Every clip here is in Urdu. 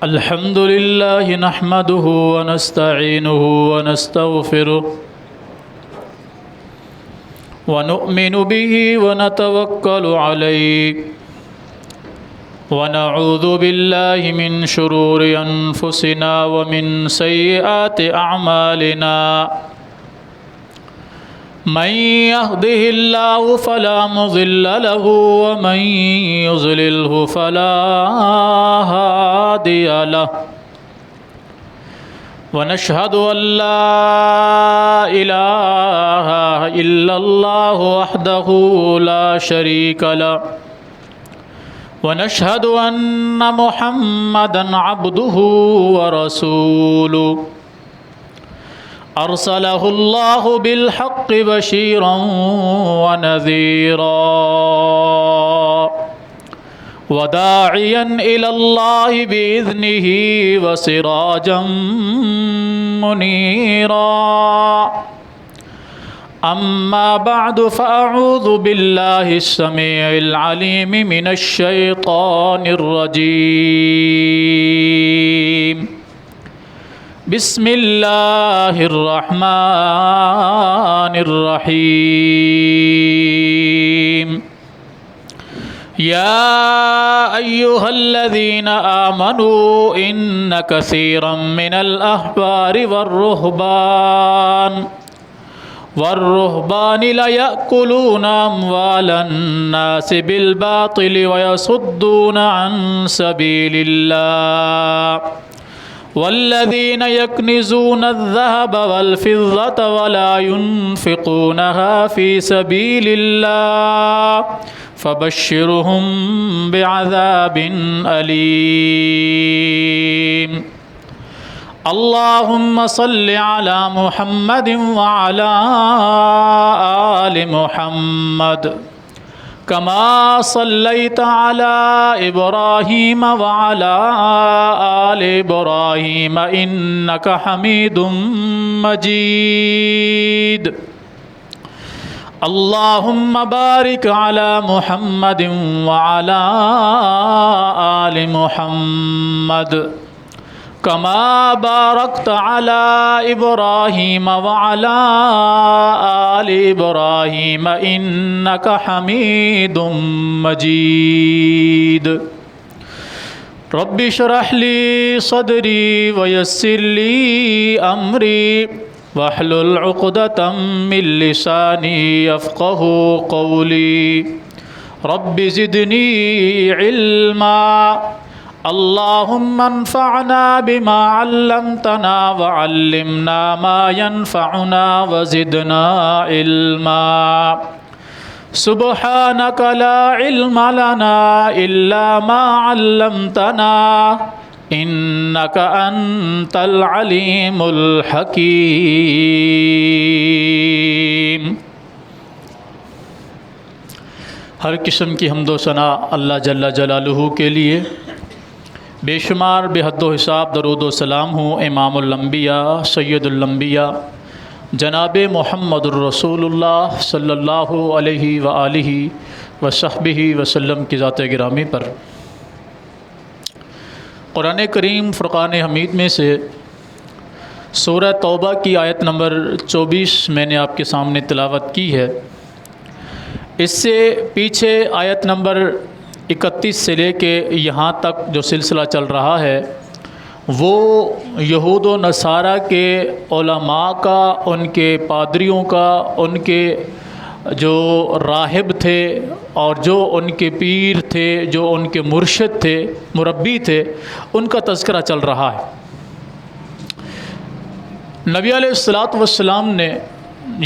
الحمد لله نحمده ونستعينه ونستغفره ونؤمن به ونتوكل عليه ونعوذ بالله من شرور أنفسنا ومن سيئات أعمالنا من يهده الله فلا مضل له ومن يضلله فلا هادي له ونشهد أن لا إله إلا الله وحده لا شريك له ونشهد أن محمدًا عبده ورسوله أرسله الله بالحق بشيرا ونذيرا وداعيا إلى الله بإذنه وسراجا منيرا أما بعد فأعوذ بالله السميع العليم من الشيطان الرجيم بسم الله الرحمن الرحيم يا أيها الذين آمنوا إن كثيرا من الأحبار والرهبان ليأكلون أموال الناس بالباطل ويصدون عن سبيل الله والذين يكنزون الذهب والفضة ولا ينفقونها في سبيل الله فبشرهم بعذاب أليم اللهم صل على محمد وعلى آل محمد كما صليت على إبراهيم وعلى آل إبراهيم إنك حميد مجيد اللهم بارك على محمد وعلى آل محمد كما باركت على إبراهيم وعلى آل إبراهيم إنك حميد مجيد رب اشرح لي صدري ويسر لي أمري واحلل عقدة من لساني يفقه قولي رب زدني علما اللهم انفعنا بما علمتنا وعلمنا ما ينفعنا وزدنا علما سبحانك لا علم لنا إلا ما علمتنا إنك أنت العليم الحكيم ہر قسم کی حمد و ثنا اللہ جل جلالہ کے لیے، بے شمار بے حد و حساب درود و سلام ہوں امام الانبیاء سید الانبیاء جناب محمد الرسول اللہ صلی اللہ علیہ وآلہ وصحبہ وسلم کی ذات گرامی پر۔ قرآن کریم فرقان حمید میں سے سورہ توبہ کی آیت نمبر 24 میں نے آپ کے سامنے تلاوت کی ہے۔ اس سے پیچھے آیت نمبر 31 سے لے کے یہاں تک جو سلسلہ چل رہا ہے وہ یہود و نصارہ کے علماء کا، ان کے پادریوں کا، ان کے جو راہب تھے اور جو ان کے پیر تھے، جو ان کے مرشد تھے، مربی تھے، ان کا تذکرہ چل رہا ہے۔ نبی علیہ السلام نے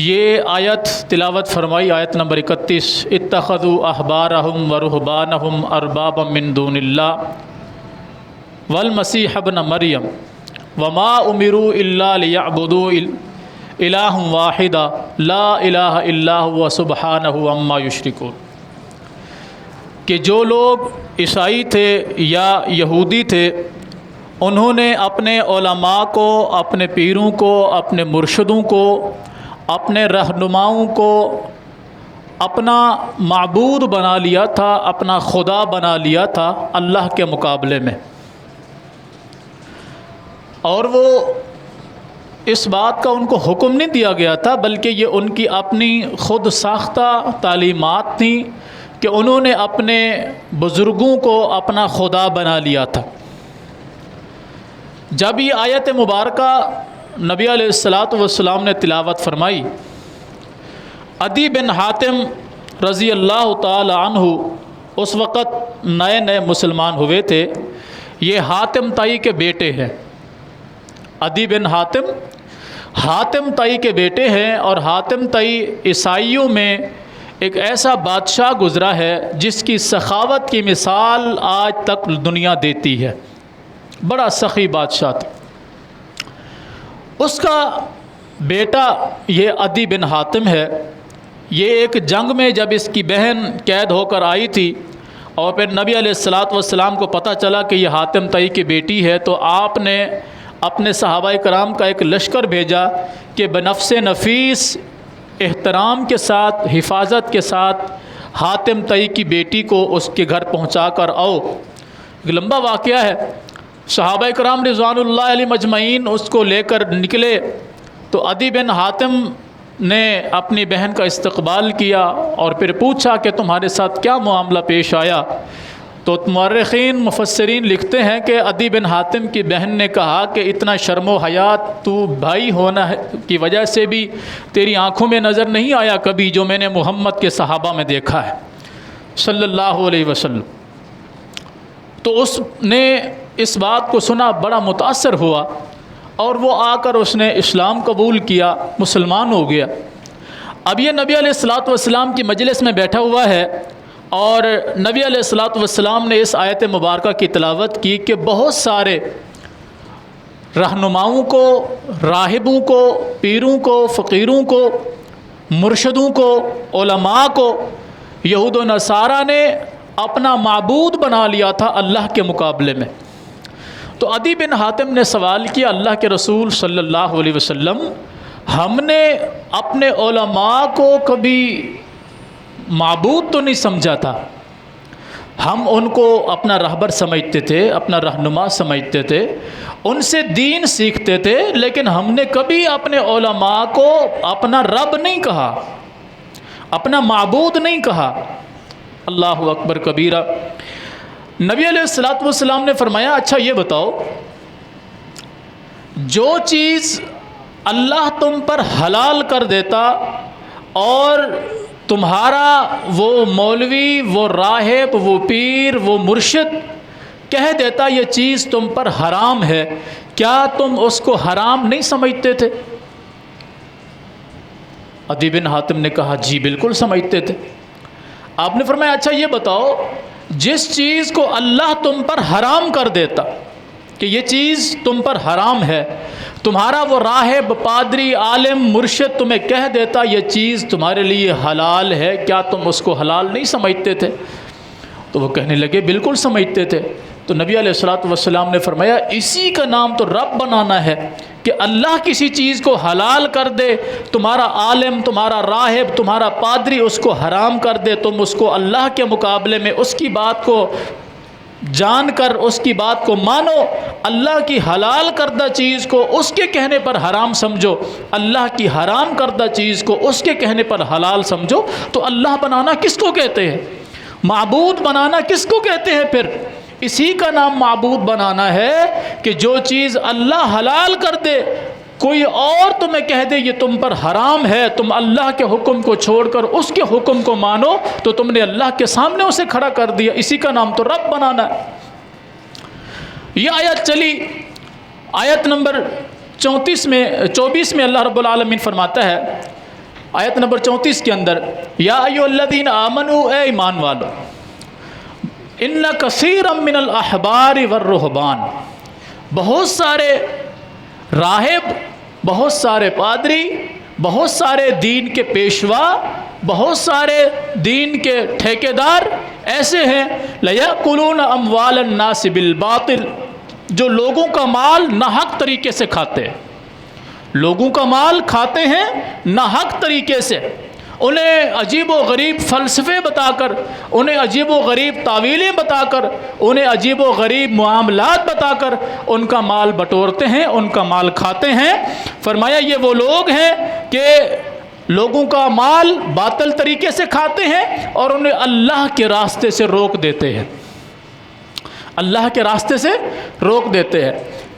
یہ آیت تلاوت فرمائی، آیت نمبر 31، اتخذوا احبارہم ورہبانہم اربابا من دون اللہ والمسیح ابن مریم وما امروا الا لیعبدوا الہ واحدا لا الہ الا هو سبحانہ عما یشرکون، کہ جو لوگ عیسائی تھے یا یہودی تھے انہوں نے اپنے علماء کو، اپنے پیروں کو، اپنے مرشدوں کو، اپنے رہنماؤں کو اپنا معبود بنا لیا تھا، اپنا خدا بنا لیا تھا اللہ کے مقابلے میں۔ اور وہ اس بات کا ان کو حکم نہیں دیا گیا تھا، بلکہ یہ ان کی اپنی خود ساختہ تعلیمات تھیں کہ انہوں نے اپنے بزرگوں کو اپنا خدا بنا لیا تھا۔ جب یہ آیت مبارکہ نبی علیہ الصلاۃ والسلام نے تلاوت فرمائی، عدی بن حاتم رضی اللہ تعالی عنہ اس وقت نئے مسلمان ہوئے تھے۔ یہ حاتم طائی کے بیٹے ہیں، عدی بن حاتم طائی کے بیٹے ہیں، اور حاتم طائی عیسائیوں میں ایک ایسا بادشاہ گزرا ہے جس کی سخاوت کی مثال آج تک دنیا دیتی ہے۔ بڑا سخی بادشاہ تھا۔ اس کا بیٹا یہ عدی بن حاتم ہے۔ یہ ایک جنگ میں جب اس کی بہن قید ہو کر آئی تھی اور پھر نبی علیہ الصلاۃ والسلام کو پتہ چلا کہ یہ حاتم طائی کی بیٹی ہے، تو آپ نے اپنے صحابہ کرام کا ایک لشکر بھیجا کہ بنفس نفیس احترام کے ساتھ، حفاظت کے ساتھ حاتم طائی کی بیٹی کو اس کے گھر پہنچا کر آؤ۔ ایک لمبا واقعہ ہے۔ صحابہ کرام رضوان اللہ علیہ مجمعین اس کو لے کر نکلے تو عدی بن حاتم نے اپنی بہن کا استقبال کیا اور پھر پوچھا کہ تمہارے ساتھ کیا معاملہ پیش آیا؟ تو مورخین مفسرین لکھتے ہیں کہ عدی بن حاتم کی بہن نے کہا کہ اتنا شرم و حیات تو بھائی ہونا کی وجہ سے بھی تیری آنکھوں میں نظر نہیں آیا کبھی جو میں نے محمد کے صحابہ میں دیکھا ہے صلی اللہ علیہ وسلم۔ تو اس نے اس بات کو سنا، بڑا متاثر ہوا اور وہ آ کر اس نے اسلام قبول کیا، مسلمان ہو گیا۔ اب یہ نبی علیہ الصلاۃ والسلام کی مجلس میں بیٹھا ہوا ہے اور نبی علیہ الصلاۃ والسلام نے اس آیت مبارکہ کی تلاوت کی کہ بہت سارے رہنماؤں کو، راہبوں کو، پیروں کو، فقیروں کو، مرشدوں کو، علماء کو یہود و نصارہ نے اپنا معبود بنا لیا تھا اللہ کے مقابلے میں۔ تو عدی بن حاتم نے سوال کیا، اللہ کے رسول صلی اللہ علیہ وسلم، ہم نے اپنے علماء کو کبھی معبود تو نہیں سمجھا تھا، ہم ان کو اپنا رہبر سمجھتے تھے، اپنا رہنما سمجھتے تھے، ان سے دین سیکھتے تھے، لیکن ہم نے کبھی اپنے علماء کو اپنا رب نہیں کہا، اپنا معبود نہیں کہا۔ اللہ اکبر کبیرہ۔ نبی علیہ الصلاۃ والسلام نے فرمایا، اچھا یہ بتاؤ، جو چیز اللہ تم پر حلال کر دیتا اور تمہارا وہ مولوی، وہ راہب، وہ پیر، وہ مرشد کہہ دیتا یہ چیز تم پر حرام ہے، کیا تم اس کو حرام نہیں سمجھتے تھے؟ عدی بن حاتم نے کہا جی بالکل سمجھتے تھے۔ آپ نے فرمایا اچھا یہ بتاؤ، جس چیز کو اللہ تم پر حرام کر دیتا کہ یہ چیز تم پر حرام ہے، تمہارا وہ راہب، پادری، عالم، مرشد تمہیں کہہ دیتا یہ چیز تمہارے لیے حلال ہے، کیا تم اس کو حلال نہیں سمجھتے تھے؟ تو وہ کہنے لگے بالکل سمجھتے تھے۔ تو نبی علیہ الصلاۃ والسلام نے فرمایا اسی کا نام تو رب بنانا ہے کہ اللہ کسی چیز کو حلال کر دے، تمہارا عالم، تمہارا راہب، تمہارا پادری اس کو حرام کر دے، تم اس کو اللہ کے مقابلے میں اس کی بات کو جان کر اس کی بات کو مانو، اللہ کی حلال کردہ چیز کو اس کے کہنے پر حرام سمجھو، اللہ کی حرام کردہ چیز کو اس کے کہنے پر حلال سمجھو۔ تو اللہ بنانا کس کو کہتے ہیں؟ معبود بنانا کس کو کہتے ہیں؟ پھر اسی کا نام معبود بنانا ہے کہ جو چیز اللہ حلال کر دے، کوئی اور تمہیں کہہ دے یہ تم پر حرام ہے، تم اللہ کے حکم کو چھوڑ کر اس کے حکم کو مانو تو تم نے اللہ کے سامنے اسے کھڑا کر دیا، اسی کا نام تو رب بنانا ہے۔ یہ آیت چلی، آیت نمبر 24 میں اللہ رب العالمین فرماتا ہے آیت نمبر 34 کے اندر، یا ایھا الذین آمنوا، اے ایمان والو، ان کثیرا من الاحبار والرہبان، بہت سارے راہب، بہت سارے پادری، بہت سارے دین کے پیشوا، بہت سارے دین کے ٹھیکیدار ایسے ہیں لیأکلون اموال الناس بالباطل، جو لوگوں کا مال ناحق طریقے سے کھاتے ہیں، لوگوں کا مال کھاتے ہیں ناحق طریقے سے، انہیں عجیب و غریب فلسفے بتا کر، انہیں عجیب و غریب تعویلیں بتا کر، انہیں عجیب و غریب معاملات بتا کر ان کا مال بٹورتے ہیں، ان کا مال کھاتے ہیں۔ فرمایا یہ وہ لوگ ہیں کہ لوگوں کا مال باطل طریقے سے کھاتے ہیں اور انہیں اللہ کے راستے سے روک دیتے ہیں، اللہ کے راستے سے روک دیتے ہیں۔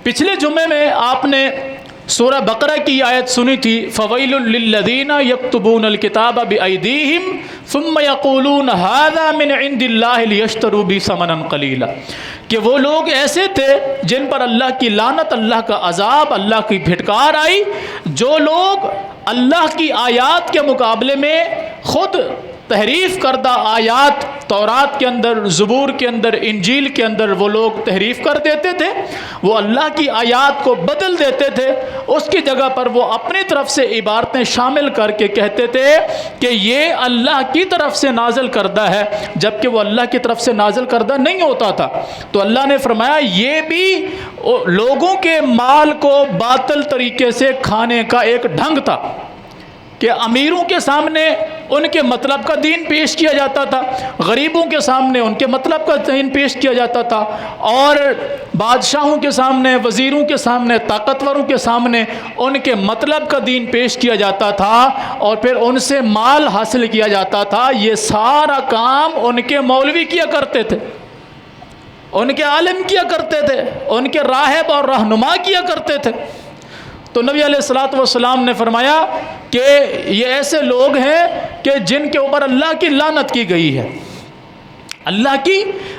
پچھلے جمعے میں آپ نے سورہ بقرہ کی آیت سنی تھی، فویل للذین یکتبون الکتاب بایدیہم ثم یقولون ھذا من عند اللہ لیشتروا بہ ثمنا قلیلا، کہ وہ لوگ ایسے تھے جن پر اللہ کی لعنت، اللہ کا عذاب، اللہ کی پھٹکار آئی، جو لوگ اللہ کی آیات کے مقابلے میں خود تحریف کردہ آیات تورات کے اندر، زبور کے اندر، انجیل کے اندر وہ لوگ تحریف کر دیتے تھے، وہ اللہ کی آیات کو بدل دیتے تھے، اس کی جگہ پر وہ اپنی طرف سے عبارتیں شامل کر کے کہتے تھے کہ یہ اللہ کی طرف سے نازل کردہ ہے، جبکہ وہ اللہ کی طرف سے نازل کردہ نہیں ہوتا تھا۔ تو اللہ نے فرمایا یہ بھی لوگوں کے مال کو باطل طریقے سے کھانے کا ایک ڈھنگ تھا کہ امیروں کے سامنے ان کے مطلب کا دین پیش کیا جاتا تھا، غریبوں کے سامنے ان کے مطلب کا دین پیش کیا جاتا تھا، اور بادشاہوں کے سامنے، وزیروں کے سامنے، طاقتوروں کے سامنے ان کے مطلب کا دین پیش کیا جاتا تھا اور پھر ان سے مال حاصل کیا جاتا تھا۔ یہ سارا کام ان کے مولوی کیا کرتے تھے، ان کے عالم کیا کرتے تھے، ان کے راہب اور رہنما کیا کرتے تھے۔ تو نبی علیہ الصلوۃ والسلام نے فرمایا کہ یہ ایسے لوگ ہیں کہ جن کے اوپر اللہ کی لعنت کی گئی ہے، اللہ کی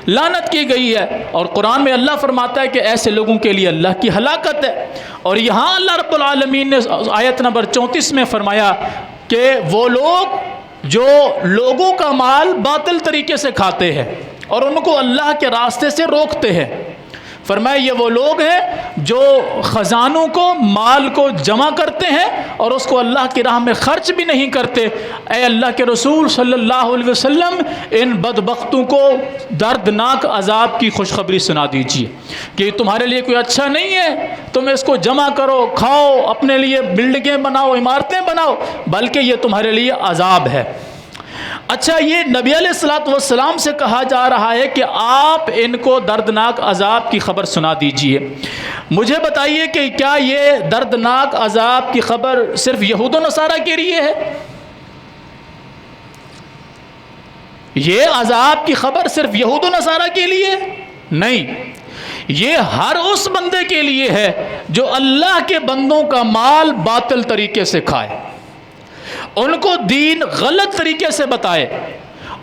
لعنت کی گئی ہے، اور قرآن میں اللہ فرماتا ہے کہ ایسے لوگوں کے لیے اللہ کی ہلاکت ہے۔ اور یہاں اللہ رب العالمین نے آیت نمبر 34 میں فرمایا کہ وہ لوگ جو لوگوں کا مال باطل طریقے سے کھاتے ہیں اور ان کو اللہ کے راستے سے روکتے ہیں، فرمایا یہ وہ لوگ ہیں جو خزانوں کو، مال کو جمع کرتے ہیں اور اس کو اللہ کی راہ میں خرچ بھی نہیں کرتے۔ اے اللہ کے رسول صلی اللہ علیہ وسلم، ان بدبختوں کو دردناک عذاب کی خوشخبری سنا دیجیے کہ تمہارے لیے کوئی اچھا نہیں ہے، تم اس کو جمع کرو، کھاؤ، اپنے لیے بلڈنگیں بناؤ، عمارتیں بناؤ، بلکہ یہ تمہارے لیے عذاب ہے۔ اچھا، یہ نبی علیہ الصلوۃ والسلام سے کہا جا رہا ہے کہ آپ ان کو دردناک عذاب کی خبر سنا دیجئے۔ مجھے بتائیے کہ کیا یہ دردناک عذاب کی خبر صرف یہود و نصارہ کے لیے ہے؟ یہ عذاب کی خبر صرف یہود و نصارہ کے لیے؟ نہیں، یہ ہر اس بندے کے لیے ہے جو اللہ کے بندوں کا مال باطل طریقے سے کھائے، ان کو دین غلط طریقے سے بتائے،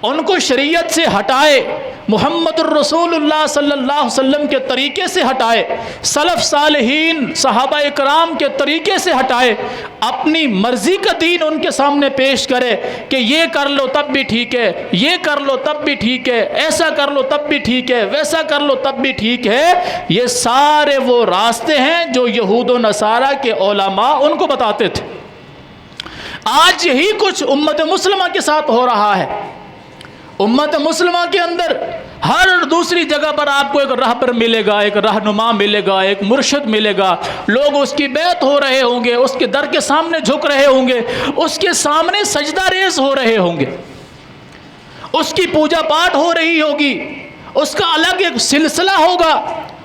ان کو شریعت سے ہٹائے، محمد الرسول اللہ صلی اللہ علیہ وسلم کے طریقے سے ہٹائے، سلف صالحین صحابہ اکرام کے طریقے سے ہٹائے، اپنی مرضی کا دین ان کے سامنے پیش کرے کہ یہ کر لو تب بھی ٹھیک ہے، یہ کر لو تب بھی ٹھیک ہے، ایسا کر لو تب بھی ٹھیک ہے، ویسا کر لو تب بھی ٹھیک ہے۔ یہ سارے وہ راستے ہیں جو یہود و نصارہ کے علماء ان کو بتاتے تھے۔ آج یہی کچھ امت مسلمہ کے ساتھ ہو رہا ہے۔ امت مسلمہ کے اندر ہر دوسری جگہ پر آپ کو ایک راہبر ملے گا، ایک رہنما ملے گا، ایک مرشد ملے گا، لوگ اس کی بیعت ہو رہے ہوں گے، اس کے در کے سامنے جھک رہے ہوں گے، اس کے سامنے سجدہ ریز ہو رہے ہوں گے، اس کی پوجا پاٹ ہو رہی ہوگی، اس کا الگ ایک سلسلہ ہوگا،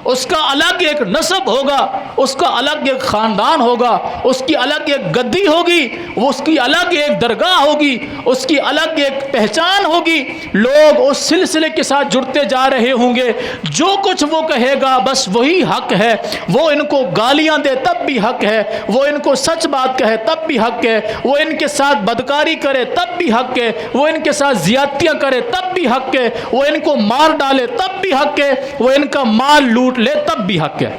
اس کا الگ ایک نسب ہوگا، اس کا الگ ایک خاندان ہوگا، اس کی الگ ایک گدی ہوگی، اس کی الگ ایک درگاہ ہوگی، اس کی الگ ایک پہچان ہوگی۔ لوگ اس سلسلے کے ساتھ جڑتے جا رہے ہوں گے، جو کچھ وہ کہے گا بس وہی حق ہے، وہ ان کو گالیاں دے تب بھی حق ہے، وہ ان کو سچ بات کہے تب بھی حق ہے، وہ ان کے ساتھ بدکاری کرے تب بھی حق ہے، وہ ان کے ساتھ زیادتیاں کرے تب بھی حق ہے، وہ ان کو مار ڈالے تب بھی حق ہے، وہ ان کا مال لوٹ لے تب بھی حق ہے۔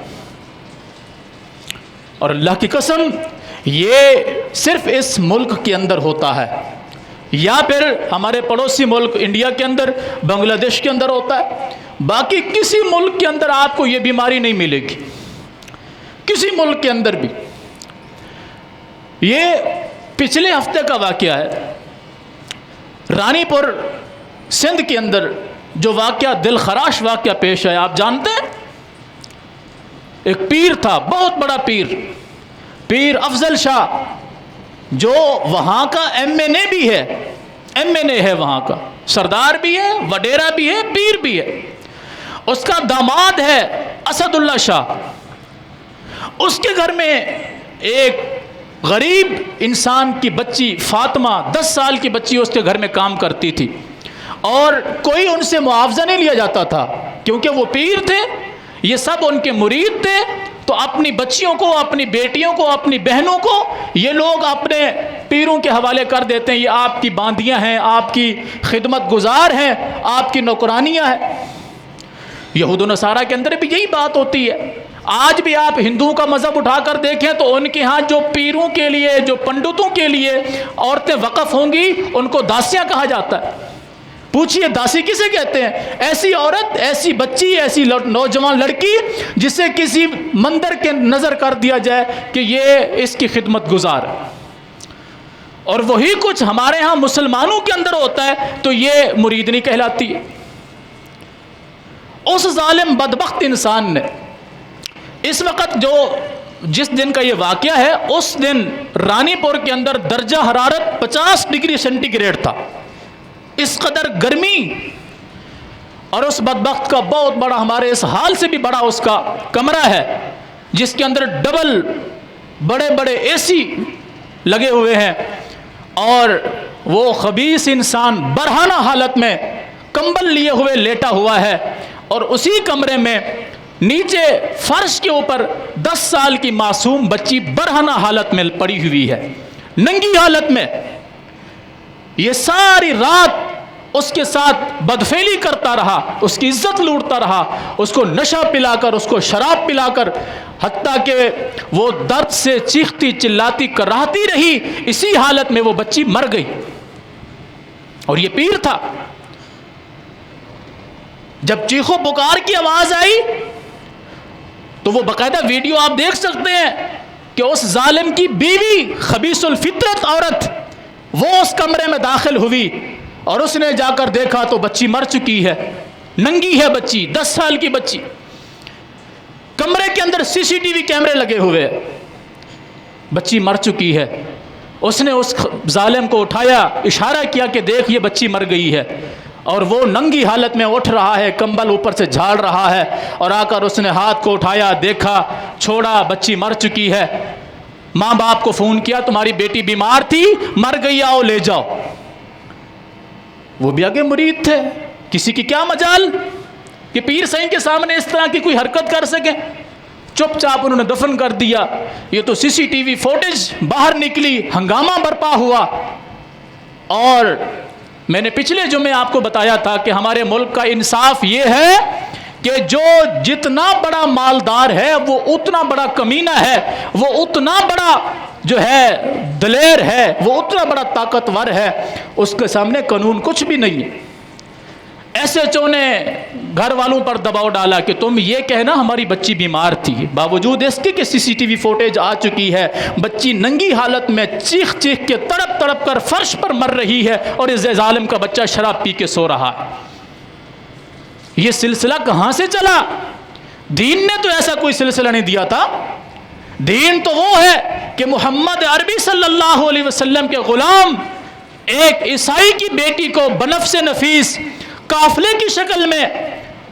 اور اللہ کی قسم یہ صرف اس ملک کے اندر ہوتا ہے، یا پھر ہمارے پڑوسی ملک انڈیا کے اندر، بنگلہ دیش کے اندر ہوتا ہے، باقی کسی ملک کے اندر آپ کو یہ بیماری نہیں ملے گی، کسی ملک کے اندر بھی۔ یہ پچھلے ہفتے کا واقعہ ہے، رانی پور سندھ کے اندر جو واقعہ دل خراش واقعہ پیش ہے، آپ جانتے ہیں؟ ایک پیر تھا، بہت بڑا پیر، پیر افضل شاہ، جو وہاں کا ایم این اے بھی ہے، ایم این اے ہے وہاں کا، سردار بھی ہے، وڈیرا بھی ہے، پیر بھی ہے، اس کا داماد ہے اسد اللہ شاہ، اس کے گھر میں ایک غریب انسان کی بچی فاطمہ 10 سال کی بچی اس کے گھر میں کام کرتی تھی، اور کوئی ان سے معاوضہ نہیں لیا جاتا تھا کیونکہ وہ پیر تھے، یہ سب ان کے مرید تھے، تو اپنی بچیوں کو، اپنی بیٹیوں کو، اپنی بہنوں کو یہ لوگ اپنے پیروں کے حوالے کر دیتے ہیں، یہ آپ کی باندیاں ہیں، آپ کی خدمت گزار ہیں، آپ کی نوکرانیاں ہیں۔ یہود و نصارہ کے اندر بھی یہی بات ہوتی ہے۔ آج بھی آپ ہندوؤں کا مذہب اٹھا کر دیکھیں تو ان کے ہاں جو پیروں کے لیے، جو پنڈتوں کے لیے عورتیں وقف ہوں گی ان کو داسیاں کہا جاتا ہے۔ پوچھئے داسی کسے کہتے ہیں؟ ایسی عورت، ایسی بچی، ایسی نوجوان لڑکی جسے کسی مندر کے نظر کر دیا جائے کہ یہ اس کی خدمت گزار ہے۔ اور وہی کچھ ہمارے ہاں مسلمانوں کے اندر ہوتا ہے تو یہ مریدنی کہلاتی ہے۔ اس ظالم بدبخت انسان نے اس وقت جس دن کا یہ واقعہ ہے، اس دن رانی پور کے اندر درجہ حرارت 50 ڈگری سینٹی گریڈ تھا، اس قدر گرمی، اور اس بدبخت کا بہت بڑا، ہمارے اس حال سے بھی بڑا اس کا کمرہ ہے جس کے اندر ڈبل بڑے بڑے اے سی لگے ہوئے ہیں، اور وہ خبیث انسان برہنہ حالت میں کمبل لیے ہوئے لیٹا ہوا ہے، اور اسی کمرے میں نیچے فرش کے اوپر 10 سال کی معصوم بچی برہنہ حالت میں پڑی ہوئی ہے، ننگی حالت میں۔ یہ ساری رات اس کے ساتھ بدفعلی کرتا رہا، اس کی عزت لوٹتا رہا، اس کو نشہ پلا کر، اس کو شراب پلا کر، حتیٰ کہ وہ درد سے چیختی چلاتی کراہتی رہی، اسی حالت میں وہ بچی مر گئی۔ اور یہ پیر تھا۔ جب چیخو پکار کی آواز آئی تو وہ باقاعدہ ویڈیو آپ دیکھ سکتے ہیں کہ اس ظالم کی بیوی، خبیث الفطرت عورت، وہ اس کمرے میں داخل ہوئی اور اس نے جا کر دیکھا تو بچی مر چکی ہے، ننگی ہے بچی، 10 سال کی بچی۔ کمرے کے اندر CCTV کیمرے لگے ہوئے، بچی مر چکی ہے۔ اس نے اس ظالم کو اٹھایا، اشارہ کیا کہ دیکھ یہ بچی مر گئی ہے، اور وہ ننگی حالت میں اٹھ رہا ہے، کمبل اوپر سے جھاڑ رہا ہے، اور آ کر اس نے ہاتھ کو اٹھایا، دیکھا، چھوڑا، بچی مر چکی ہے۔ ماں باپ کو فون کیا، تمہاری بیٹی بیمار تھی، مر گئی، آؤ لے جاؤ۔ وہ بھی آگے مرید تھے، کسی کی کیا مجال کہ پیر صحیح کے سامنے اس طرح کی کوئی حرکت کر سکیں۔ چپ چاپ انہوں نے دفن کر دیا۔ یہ تو CCTV فوٹیج باہر نکلی، ہنگامہ برپا ہوا۔ اور میں نے پچھلے جمعے آپ کو بتایا تھا کہ ہمارے ملک کا انصاف یہ ہے کہ جو جتنا بڑا مالدار ہے وہ اتنا بڑا کمینہ ہے، وہ اتنا بڑا جو ہے دلیر ہے، وہ اتنا بڑا طاقتور ہے، اس کے سامنے قانون کچھ بھی نہیں ہے۔ SHO نے گھر والوں پر دباؤ ڈالا کہ تم یہ کہنا ہماری بچی بیمار تھی، باوجود اس کے کہ CCTV فوٹیج آ چکی ہے، بچی ننگی حالت میں چیخ چیخ کے تڑپ تڑپ کر فرش پر مر رہی ہے، اور اس ظالم کا بچہ شراب پی کے سو رہا ہے۔ یہ سلسلہ کہاں سے چلا؟ دین نے تو ایسا کوئی سلسلہ نہیں دیا تھا۔ دین تو وہ ہے کہ محمد عربی صلی اللہ علیہ وسلم کے غلام ایک عیسائی کی بیٹی کو بنفس نفیس قافلے کی شکل میں،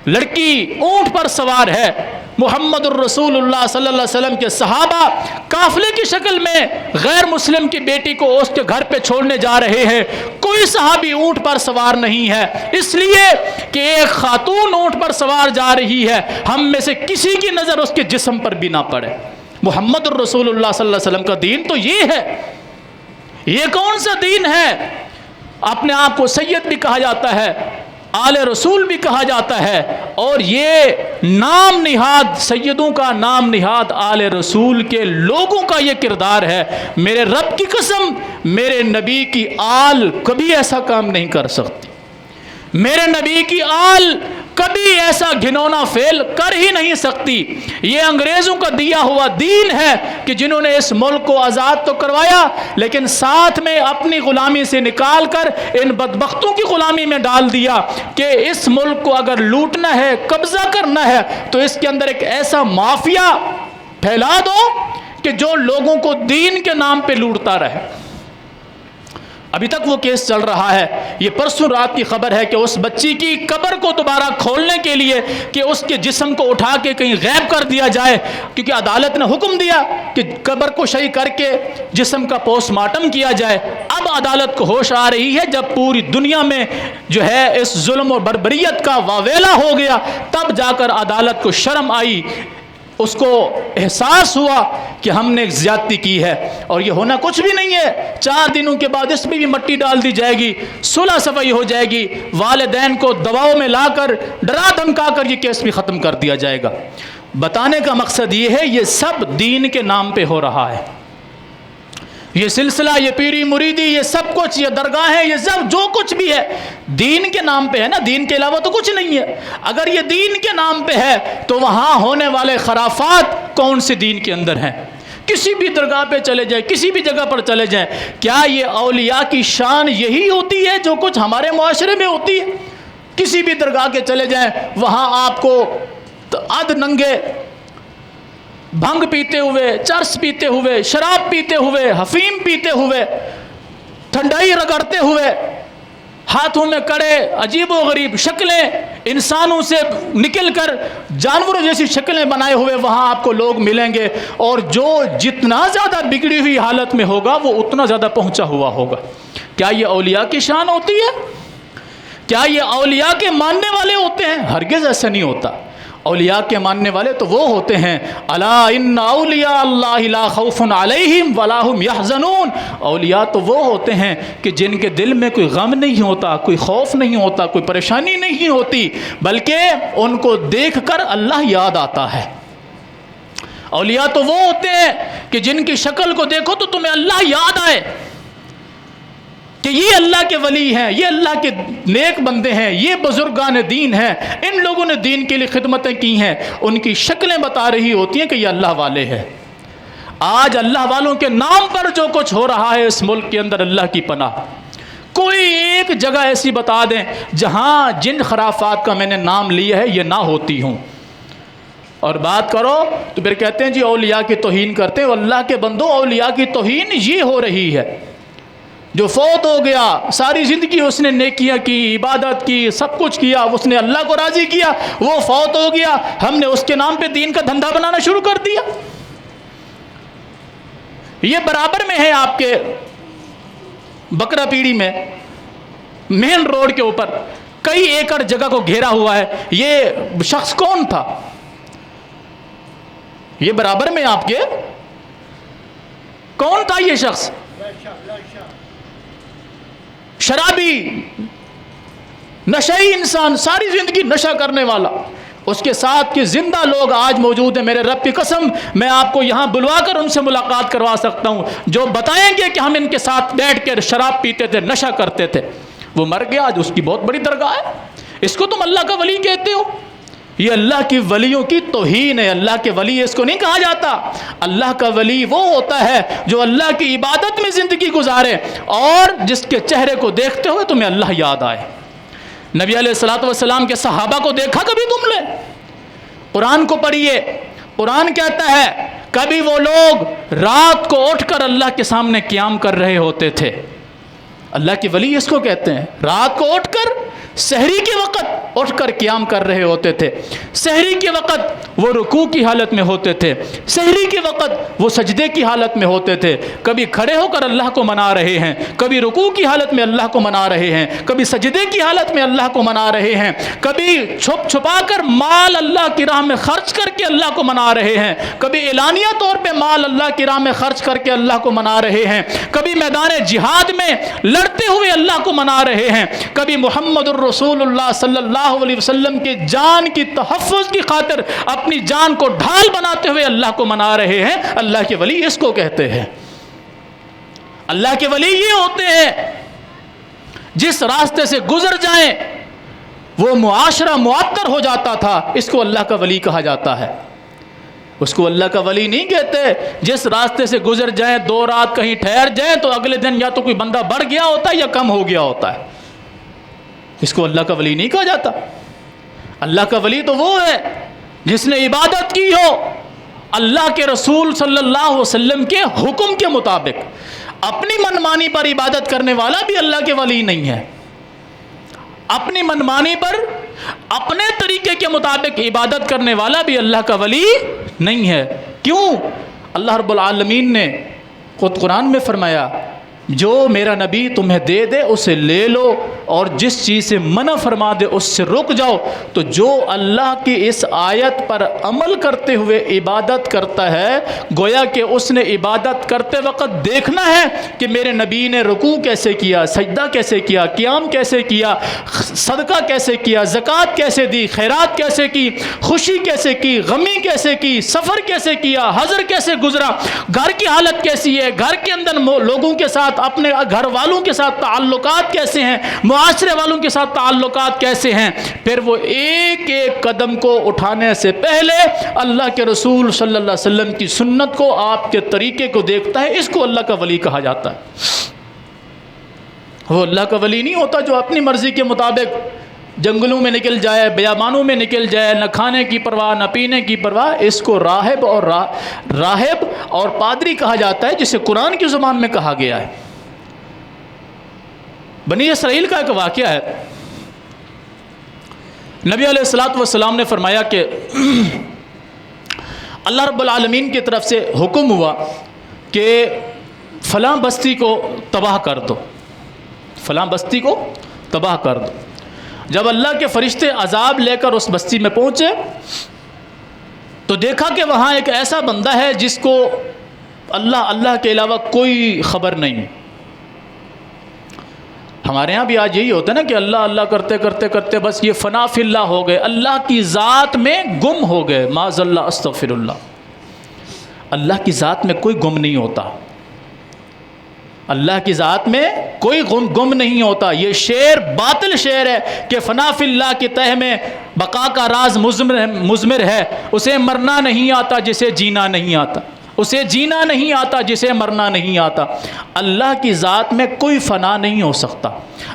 لڑکی اونٹ پر سوار ہے، محمد الرسول اللہ صلی اللہ علیہ وسلم کے صحابہ قافلے کی شکل میں غیر مسلم کی بیٹی کو اس کے گھر پہ چھوڑنے جا رہے ہیں، کوئی صحابی اونٹ پر سوار نہیں ہے، اس لیے کہ ایک خاتون اونٹ پر سوار جا رہی ہے، ہم میں سے کسی کی نظر اس کے جسم پر بھی نہ پڑے۔ محمد الرسول اللہ صلی اللہ علیہ وسلم کا دین تو یہ ہے۔ یہ کون سا دین ہے؟ اپنے آپ کو سید بھی کہا جاتا ہے، آل رسول بھی کہا جاتا ہے، اور یہ نام نہاد سیدوں کا نام نہاد آل رسول کے لوگوں کا یہ کردار ہے۔ میرے رب کی قسم، میرے نبی کی آل کبھی ایسا کام نہیں کر سکتی، میرے نبی کی آل کبھی ایسا گھنونا فعل کر ہی نہیں سکتی۔ یہ انگریزوں کا دیا ہوا دین ہے کہ جنہوں نے اس ملک کو آزاد تو کروایا، لیکن ساتھ میں اپنی غلامی سے نکال کر ان بدبختوں کی غلامی میں ڈال دیا کہ اس ملک کو اگر لوٹنا ہے، قبضہ کرنا ہے، تو اس کے اندر ایک ایسا مافیا پھیلا دو کہ جو لوگوں کو دین کے نام پہ لوٹتا رہے۔ ابھی تک وہ کیس چل رہا ہے۔ یہ پرسوں رات کی خبر ہے کہ اس بچی کی قبر کو دوبارہ کھولنے کے لیے کہ اس کے جسم کو اٹھا کے کہیں غائب کر دیا جائے، کیونکہ عدالت نے حکم دیا کہ قبر کو شہید کر کے جسم کا پوسٹ مارٹم کیا جائے۔ اب عدالت کو ہوش آ رہی ہے جب پوری دنیا میں جو ہے اس ظلم اور بربریت کا واویلا ہو گیا، تب جا کر عدالت کو شرم آئی، اس کو احساس ہوا کہ ہم نے ایک زیادتی کی ہے۔ اور یہ ہونا کچھ بھی نہیں ہے، 4 دنوں کے بعد اس میں بھی مٹی ڈال دی جائے گی، صلح صفائی ہو جائے گی، والدین کو دباؤ میں لا کر ڈرا دھمکا کر یہ کیس بھی ختم کر دیا جائے گا۔ بتانے کا مقصد یہ ہے یہ سب دین کے نام پہ ہو رہا ہے۔ یہ سلسلہ، یہ پیری مریدی، یہ سب کچھ، یہ درگاہیں، یہ سب جو کچھ بھی ہے دین کے نام پہ ہے نا، دین کے علاوہ تو کچھ نہیں ہے۔ اگر یہ دین کے نام پہ ہے تو وہاں ہونے والے خرافات کون سے دین کے اندر ہیں؟ کسی بھی درگاہ پہ چلے جائیں، کسی بھی جگہ پر چلے جائیں، کیا یہ اولیاء کی شان یہی ہوتی ہے جو کچھ ہمارے معاشرے میں ہوتی ہے؟ کسی بھی درگاہ کے چلے جائیں، وہاں آپ کو اد ننگے بھنگ پیتے ہوئے، چرس پیتے ہوئے، شراب پیتے ہوئے، حفیم پیتے ہوئے، ٹھنڈائی رگڑتے ہوئے، ہاتھوں میں کڑے عجیب و غریب شکلیں انسانوں سے نکل کر جانوروں جیسی شکلیں بنائے ہوئے وہاں آپ کو لوگ ملیں گے، اور جو جتنا زیادہ بگڑی ہوئی حالت میں ہوگا وہ اتنا زیادہ پہنچا ہوا ہوگا۔ کیا یہ اولیاء کی شان ہوتی ہے؟ کیا یہ اولیاء کے ماننے والے ہوتے ہیں؟ ہرگز ایسا نہیں ہوتا۔ اولیاء کے ماننے والے تو وہ ہوتے ہیں، الا ان اولیاء اللہ لا خوف علیہم ولا هم يحزنون، اولیاء تو وہ ہوتے ہیں کہ جن کے دل میں کوئی غم نہیں ہوتا، کوئی خوف نہیں ہوتا، کوئی پریشانی نہیں ہوتی، بلکہ ان کو دیکھ کر اللہ یاد آتا ہے۔ اولیاء تو وہ ہوتے ہیں کہ جن کی شکل کو دیکھو تو تمہیں اللہ یاد آئے کہ یہ اللہ کے ولی ہیں، یہ اللہ کے نیک بندے ہیں، یہ بزرگان دین ہیں، ان لوگوں نے دین کے لیے خدمتیں کی ہیں، ان کی شکلیں بتا رہی ہوتی ہیں کہ یہ اللہ والے ہیں۔ آج اللہ والوں کے نام پر جو کچھ ہو رہا ہے اس ملک کے اندر، اللہ کی پناہ، کوئی ایک جگہ ایسی بتا دیں جہاں جن خرافات کا میں نے نام لیا ہے یہ نہ ہوتی ہوں۔ اور بات کرو تو پھر کہتے ہیں جی اولیاء کی توہین کرتے ہیں۔ اللہ کے بندوں، اولیاء کی توہین یہ ہو رہی ہے جو فوت ہو گیا، ساری زندگی اس نے نیکیاں کی، عبادت کی، سب کچھ کیا، اس نے اللہ کو راضی کیا، وہ فوت ہو گیا، ہم نے اس کے نام پہ دین کا دھندا بنانا شروع کر دیا۔ یہ برابر میں ہے آپ کے بکرا پیڑی میں، مین روڈ کے اوپر کئی ایکڑ جگہ کو گھیرا ہوا ہے۔ یہ شخص کون تھا؟ یہ برابر میں آپ کے کون تھا یہ شخص؟ شرابی، نشئی انسان، ساری زندگی نشہ کرنے والا، اس کے ساتھ کے زندہ لوگ آج موجود ہیں۔ میرے رب کی قسم میں آپ کو یہاں بلوا کر ان سے ملاقات کروا سکتا ہوں جو بتائیں گے کہ ہم ان کے ساتھ بیٹھ کر شراب پیتے تھے، نشہ کرتے تھے۔ وہ مر گیا، آج اس کی بہت بڑی درگاہ ہے، اس کو تم اللہ کا ولی کہتے ہو؟ یہ اللہ کی ولیوں کی توہین ہے۔ اللہ کے ولی اس کو نہیں کہا جاتا۔ اللہ کا ولی وہ ہوتا ہے جو اللہ کی عبادت میں زندگی گزارے اور جس کے چہرے کو دیکھتے ہوئے تمہیں اللہ یاد آئے۔ نبی علیہ الصلوۃ والسلام کے صحابہ کو دیکھا کبھی تم نے؟ قرآن کو پڑھیے، قرآن کہتا ہے کبھی وہ لوگ رات کو اٹھ کر اللہ کے سامنے قیام کر رہے ہوتے تھے۔ اللہ کے ولی اس کو کہتے ہیں، رات کو اٹھ کر سحری کے وقت اٹھ کر قیام کر رہے ہوتے تھے، سحری کے وقت وہ رکوع کی حالت میں ہوتے تھے، سحری کے وقت وہ سجدے کی حالت میں ہوتے تھے، کبھی کھڑے ہو کر اللہ کو منا رہے ہیں، کبھی رکوع کی حالت میں اللہ کو منا رہے ہیں، کبھی سجدے کی حالت میں اللہ کو منا رہے ہیں، کبھی چھپ چھپا کر مال اللہ کی راہ میں خرچ کر کے اللہ کو منا رہے ہیں، کبھی اعلانیہ طور پہ مال اللہ کی راہ میں خرچ کر کے اللہ کو منا رہے ہیں، کبھی میدان جہاد میں لڑتے ہوئے اللہ کو منا رہے ہیں، کبھی محمد رسول اللہ صلی اللہ علیہ وسلم کے جان کی تحفظ کی خاطر اپنی جان کو ڈھال بناتے ہوئے اللہ کو منا رہے ہیں۔ اللہ کے ولی اس کو کہتے ہیں۔ اللہ کے ولی یہ ہوتے ہیں جس راستے سے گزر جائیں وہ معاشرہ معطر ہو جاتا تھا، اس کو اللہ کا ولی کہا جاتا ہے۔ اس کو اللہ کا ولی نہیں کہتے جس راستے سے گزر جائیں، 2 رات کہیں ٹھہر جائیں تو اگلے دن یا تو کوئی بندہ بڑھ گیا ہوتا ہے یا کم ہو گیا ہوتا ہے، اس کو اللہ کا ولی نہیں کہا جاتا۔ اللہ کا ولی تو وہ ہے جس نے عبادت کی ہو اللہ کے رسول صلی اللہ علیہ وسلم کے حکم کے مطابق، اپنی منمانی پر عبادت کرنے والا بھی اللہ کے ولی نہیں ہے، اپنی منمانی پر اپنے طریقے کے مطابق عبادت کرنے والا بھی اللہ کا ولی نہیں ہے۔ کیوں؟ اللہ رب العالمین نے خود قرآن میں فرمایا جو میرا نبی تمہیں دے دے اسے لے لو، اور جس چیز سے منع فرما دے اس سے رک جاؤ۔ تو جو اللہ کی اس آیت پر عمل کرتے ہوئے عبادت کرتا ہے، گویا کہ اس نے عبادت کرتے وقت دیکھنا ہے کہ میرے نبی نے رکوع کیسے کیا، سجدہ کیسے کیا، قیام کیسے کیا، صدقہ کیسے کیا، زکوٰۃ کیسے دی، خیرات کیسے کی، خوشی کیسے کی، غمی کیسے کی، سفر کیسے کیا، حضر کیسے گزرا، گھر کی حالت کیسی ہے، گھر کے اندر لوگوں کے ساتھ، اپنے گھر والوں کے ساتھ تعلقات کیسے ہیں، معاشرے والوں کے ساتھ تعلقات کیسے ہیں۔ پھر وہ ایک ایک قدم کو اٹھانے سے پہلے اللہ کے رسول صلی اللہ علیہ وسلم کی سنت کو، آپ کے طریقے کو دیکھتا ہے۔ اس کو اللہ کا ولی کہا جاتا ہے۔ وہ اللہ کا ولی نہیں ہوتا جو اپنی مرضی کے مطابق جنگلوں میں نکل جائے، بیابانوں میں نکل جائے، نہ کھانے کی پرواہ نہ پینے کی پرواہ۔ اس کو راہب اور پادری کہا جاتا ہے، جسے قرآن کی زبان میں کہا گیا ہے۔ بنی اسرائیل کا ایک واقعہ ہے، نبی علیہ الصلوۃ والسلام نے فرمایا کہ اللہ رب العالمین کی طرف سے حکم ہوا کہ فلاں بستی کو تباہ کر دو، فلاں بستی کو تباہ کر دو۔ جب اللہ کے فرشتے عذاب لے کر اس بستی میں پہنچے تو دیکھا کہ وہاں ایک ایسا بندہ ہے جس کو اللہ کے علاوہ کوئی خبر نہیں۔ ہمارے ہاں بھی آج یہی ہوتا ہے نا کہ اللہ اللہ کرتے کرتے کرتے بس یہ فنا فی اللہ ہو گئے، اللہ کی ذات میں گم ہو گئے۔ معاذ اللہ، استغفر اللہ۔ اللہ کی ذات میں کوئی گم نہیں ہوتا، اللہ کی ذات میں کوئی گم نہیں ہوتا۔ یہ شعر باطل شعر ہے کہ فنا فی اللہ کی تہ میں بقا کا راز مضمر ہے۔ اسے مرنا نہیں آتا جسے جینا نہیں آتا، اسے جینا نہیں آتا جسے مرنا نہیں آتا۔ اللہ کی ذات میں کوئی فنا نہیں ہو سکتا۔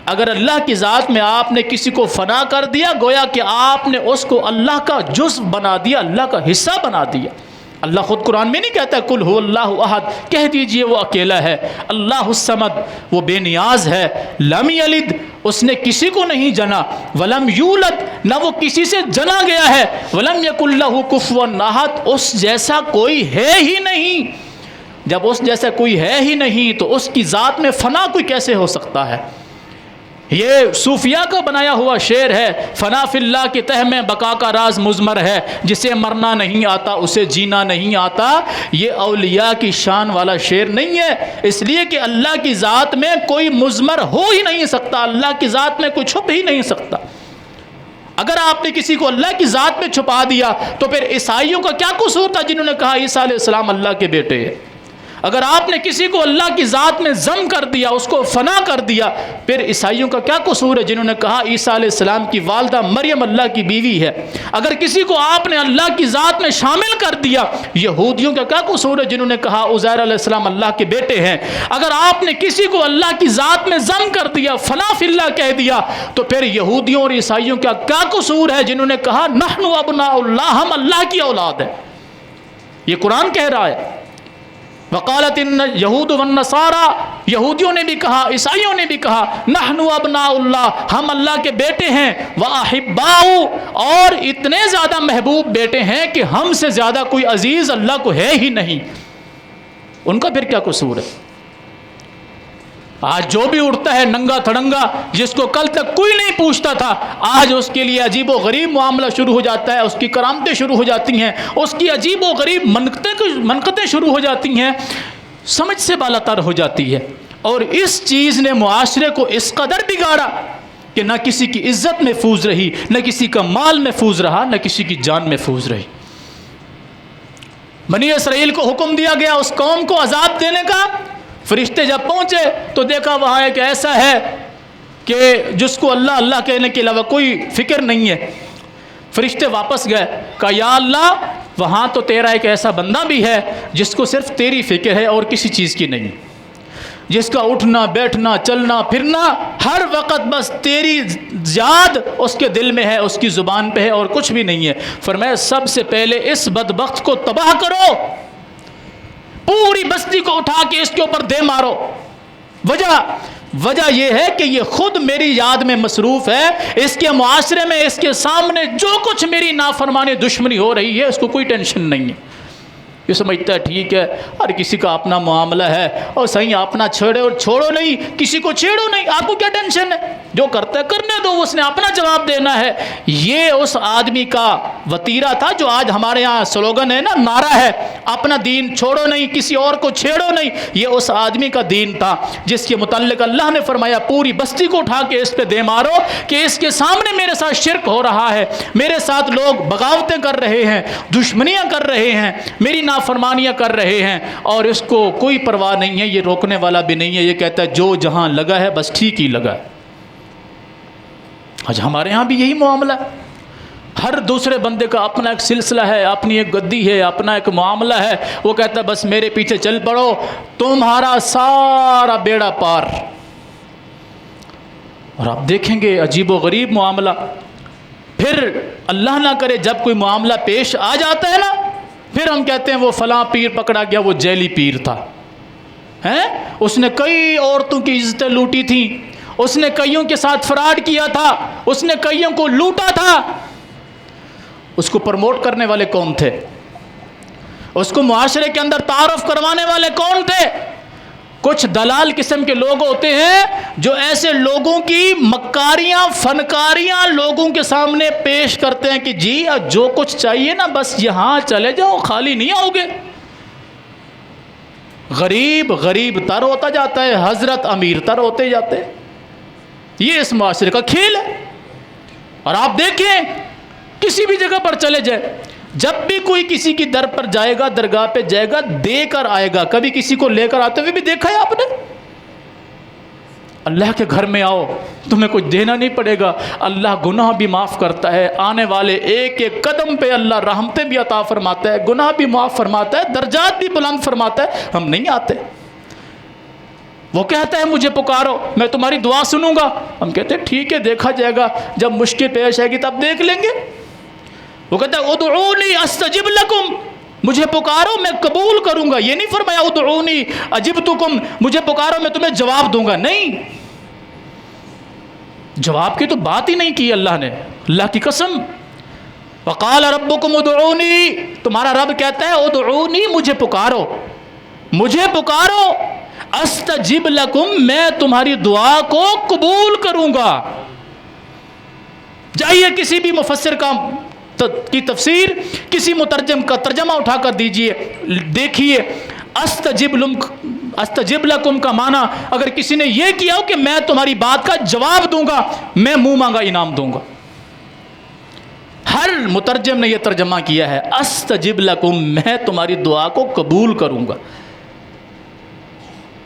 اگر اللہ کی ذات میں آپ نے کسی کو فنا کر دیا، گویا کہ آپ نے اس کو اللہ کا جزو بنا دیا، اللہ کا حصہ بنا دیا۔ اللہ خود قرآن میں نہیں کہتا قل هو اللہ احد، کہہ دیجئے وہ اکیلا ہے، اللہ الصمد، وہ بے نیاز ہے، لم یلد، اس نے کسی کو نہیں جنا، ولم یولد، نہ وہ کسی سے جنا گیا ہے، ولم یکن لہ کفوا احد، اس جیسا کوئی ہے ہی نہیں۔ جب اس جیسا کوئی ہے ہی نہیں تو اس کی ذات میں فنا کوئی کیسے ہو سکتا ہے؟ یہ صوفیاء کا بنایا ہوا شعر ہے، فنا فی اللہ کی تہ میں بقا کا راز مضمر ہے، جسے مرنا نہیں آتا اسے جینا نہیں آتا۔ یہ اولیاء کی شان والا شعر نہیں ہے، اس لیے کہ اللہ کی ذات میں کوئی مضمر ہو ہی نہیں سکتا، اللہ کی ذات میں کوئی چھپ ہی نہیں سکتا۔ اگر آپ نے کسی کو اللہ کی ذات میں چھپا دیا تو پھر عیسائیوں کا کیا قصور تھا جنہوں نے کہا عیسیٰ علیہ السلام اللہ کے بیٹے ہیں؟ اگر آپ نے کسی کو اللہ کی ذات میں ضم کر دیا، اس کو فنا کر دیا، پھر عیسائیوں کا کیا قصور ہے جنہوں نے کہا عیسیٰ علیہ السلام کی والدہ مریم اللہ کی بیوی ہے؟ اگر کسی کو آپ نے اللہ کی ذات میں شامل کر دیا، یہودیوں کا کیا قصور ہے جنہوں نے کہا عزیر علیہ السلام اللہ کے بیٹے ہیں؟ اگر آپ نے کسی کو اللہ کی ذات میں ضم کر دیا، فنا فی اللہ کہہ دیا، تو پھر یہودیوں اور عیسائیوں کا کیا قصور ہے جنہوں نے کہا نحن ابناء اللہ، ہم اللہ کی اولاد ہیں؟ یہ قرآن کہہ رہا ہے۔ وقالت ان یہود والنصارى، یہودیوں نے بھی کہا، عیسائیوں نے بھی کہا نحن ابناء اللہ، ہم اللہ کے بیٹے ہیں، واحباؤ، اور اتنے زیادہ محبوب بیٹے ہیں کہ ہم سے زیادہ کوئی عزیز اللہ کو ہے ہی نہیں۔ ان کا پھر کیا قصور ہے؟ آج جو بھی اٹھتا ہے ننگا تھڑنگا، جس کو کل تک کوئی نہیں پوچھتا تھا، آج اس کے لیے عجیب و غریب معاملہ شروع ہو جاتا ہے، اس کی کرامتیں شروع ہو جاتی ہیں، اس کی عجیب و غریب منقطیں شروع ہو جاتی ہیں، سمجھ سے بالا تر ہو جاتی ہے۔ اور اس چیز نے معاشرے کو اس قدر بگاڑا کہ نہ کسی کی عزت محفوظ رہی، نہ کسی کا مال محفوظ رہا، نہ کسی کی جان محفوظ رہی۔ بنی اسرائیل کو حکم دیا گیا اس قوم کو عذاب دینے کا۔ فرشتے جب پہنچے تو دیکھا وہاں ایک ایسا ہے کہ جس کو اللہ اللہ کہنے کے علاوہ کوئی فکر نہیں ہے۔ فرشتے واپس گئے، کہا یا اللہ وہاں تو تیرا ایک ایسا بندہ بھی ہے جس کو صرف تیری فکر ہے اور کسی چیز کی نہیں، جس کا اٹھنا بیٹھنا چلنا پھرنا ہر وقت بس تیری یاد اس کے دل میں ہے، اس کی زبان پہ ہے اور کچھ بھی نہیں ہے۔ فرمایا سب سے پہلے اس بدبخت کو تباہ کرو، پوری بستی کو اٹھا کے اس کے اوپر دے مارو. وجہ یہ ہے کہ یہ خود میری یاد میں مصروف ہے، اس کے معاشرے میں اس کے سامنے جو کچھ میری نافرمانی دشمنی ہو رہی ہے اس کو کوئی ٹینشن نہیں ہے. یہ سمجھتا ہے ٹھیک ہے ہر کسی کا اپنا معاملہ ہے، اور صحیح اپنا چھوڑو نہیں، کسی کو چھیڑو نہیں، آپ کو کیا ٹینشن ہے، جو کرتا ہے کرنے دو، اس نے اپنا جواب دینا ہے. یہ اس آدمی کا وتیرہ تھا جو آج ہمارے ہاں سلوگن ہے نا، نعرہ ہے، اپنا دین چھوڑو نہیں، کسی اور کو چھیڑو نہیں. یہ اس آدمی کا دین تھا جس کے متعلق اللہ نے فرمایا پوری بستی کو اٹھا کے اس پہ دے مارو کہ اس کے سامنے میرے ساتھ شرک ہو رہا ہے، میرے ساتھ لوگ بغاوتیں کر رہے ہیں، دشمنیاں کر رہے ہیں، میری فرمانیاں کر رہے ہیں، اور اس کو کوئی پرواہ نہیں ہے، یہ روکنے والا بھی نہیں ہے. یہ کہتا ہے جو جہاں لگا ہے بس ٹھیک ہی لگا ہے. آج ہمارے ہاں بھی یہی معاملہ ہے. ہر دوسرے بندے کا اپنا ایک سلسلہ ہے، اپنی ایک گدی ہے، اپنا ایک معاملہ ہے. وہ کہتا ہے بس میرے پیچھے چل پڑو، تمہارا سارا بیڑا پار. اور آپ دیکھیں گے عجیب و غریب معاملہ. پھر اللہ نہ کرے جب کوئی معاملہ پیش آ جاتا ہے نا، پھر ہم کہتے ہیں وہ فلاں پیر پکڑا گیا، وہ جیلی پیر تھا، اس نے کئی عورتوں کی عزتیں لوٹی تھیں، اس نے کئیوں کے ساتھ فراڈ کیا تھا، اس نے کئیوں کو لوٹا تھا. اس کو پروموٹ کرنے والے کون تھے؟ اس کو معاشرے کے اندر تعارف کروانے والے کون تھے؟ کچھ دلال قسم کے لوگ ہوتے ہیں جو ایسے لوگوں کی مکاریاں فنکاریاں لوگوں کے سامنے پیش کرتے ہیں کہ جی جو کچھ چاہیے نا بس یہاں چلے جاؤ، خالی نہیں آؤ گے. غریب تر ہوتا جاتا ہے، حضرت امیر تر ہوتے جاتے ہیں. یہ اس معاشرے کا کھیل ہے. اور آپ دیکھیں کسی بھی جگہ پر چلے جائیں، جب بھی کوئی کسی کی در پر جائے گا، درگاہ پہ جائے گا، دے کر آئے گا. کبھی کسی کو لے کر آتے ہوئے بھی دیکھا ہے آپ نے؟ اللہ کے گھر میں آؤ، تمہیں کچھ دینا نہیں پڑے گا، اللہ گناہ بھی معاف کرتا ہے، آنے والے ایک ایک قدم پہ اللہ رحمتیں بھی عطا فرماتا ہے، گناہ بھی معاف فرماتا ہے، درجات بھی بلند فرماتا ہے. ہم نہیں آتے. وہ کہتا ہے مجھے پکارو میں تمہاری دعا سنوں گا. ہم کہتے ہیں ٹھیک ہے دیکھا جائے گا، جب مشکل پیش آئے گی تب دیکھ لیں گے. وہ کہتا ہے ادعونی استجب لکم، مجھے پکارو میں قبول کروں گا. یہ نہیں فرمایا ادعونی اجبتکم، مجھے پکارو میں تمہیں جواب دوں گا. نہیں، جواب کی تو بات ہی نہیں کی اللہ نے. اللہ کی قسم، وقال ربکم ادعونی، تمہارا رب کہتا ہے ادعونی، مجھے پکارو، مجھے پکارو، استجب لکم، میں تمہاری دعا کو قبول کروں گا. جائیے کسی بھی مفسر کی تفسیر، کسی مترجم کا ترجمہ اٹھا کر دیجئے، دیکھیے استجب لکم کا معنی اگر کسی نے یہ کیا ہو کہ میں تمہاری بات کا جواب دوں گا، میں منہ مانگا انعام دوں گا. ہر مترجم نے یہ ترجمہ کیا ہے استجب لکم، میں تمہاری دعا کو قبول کروں گا.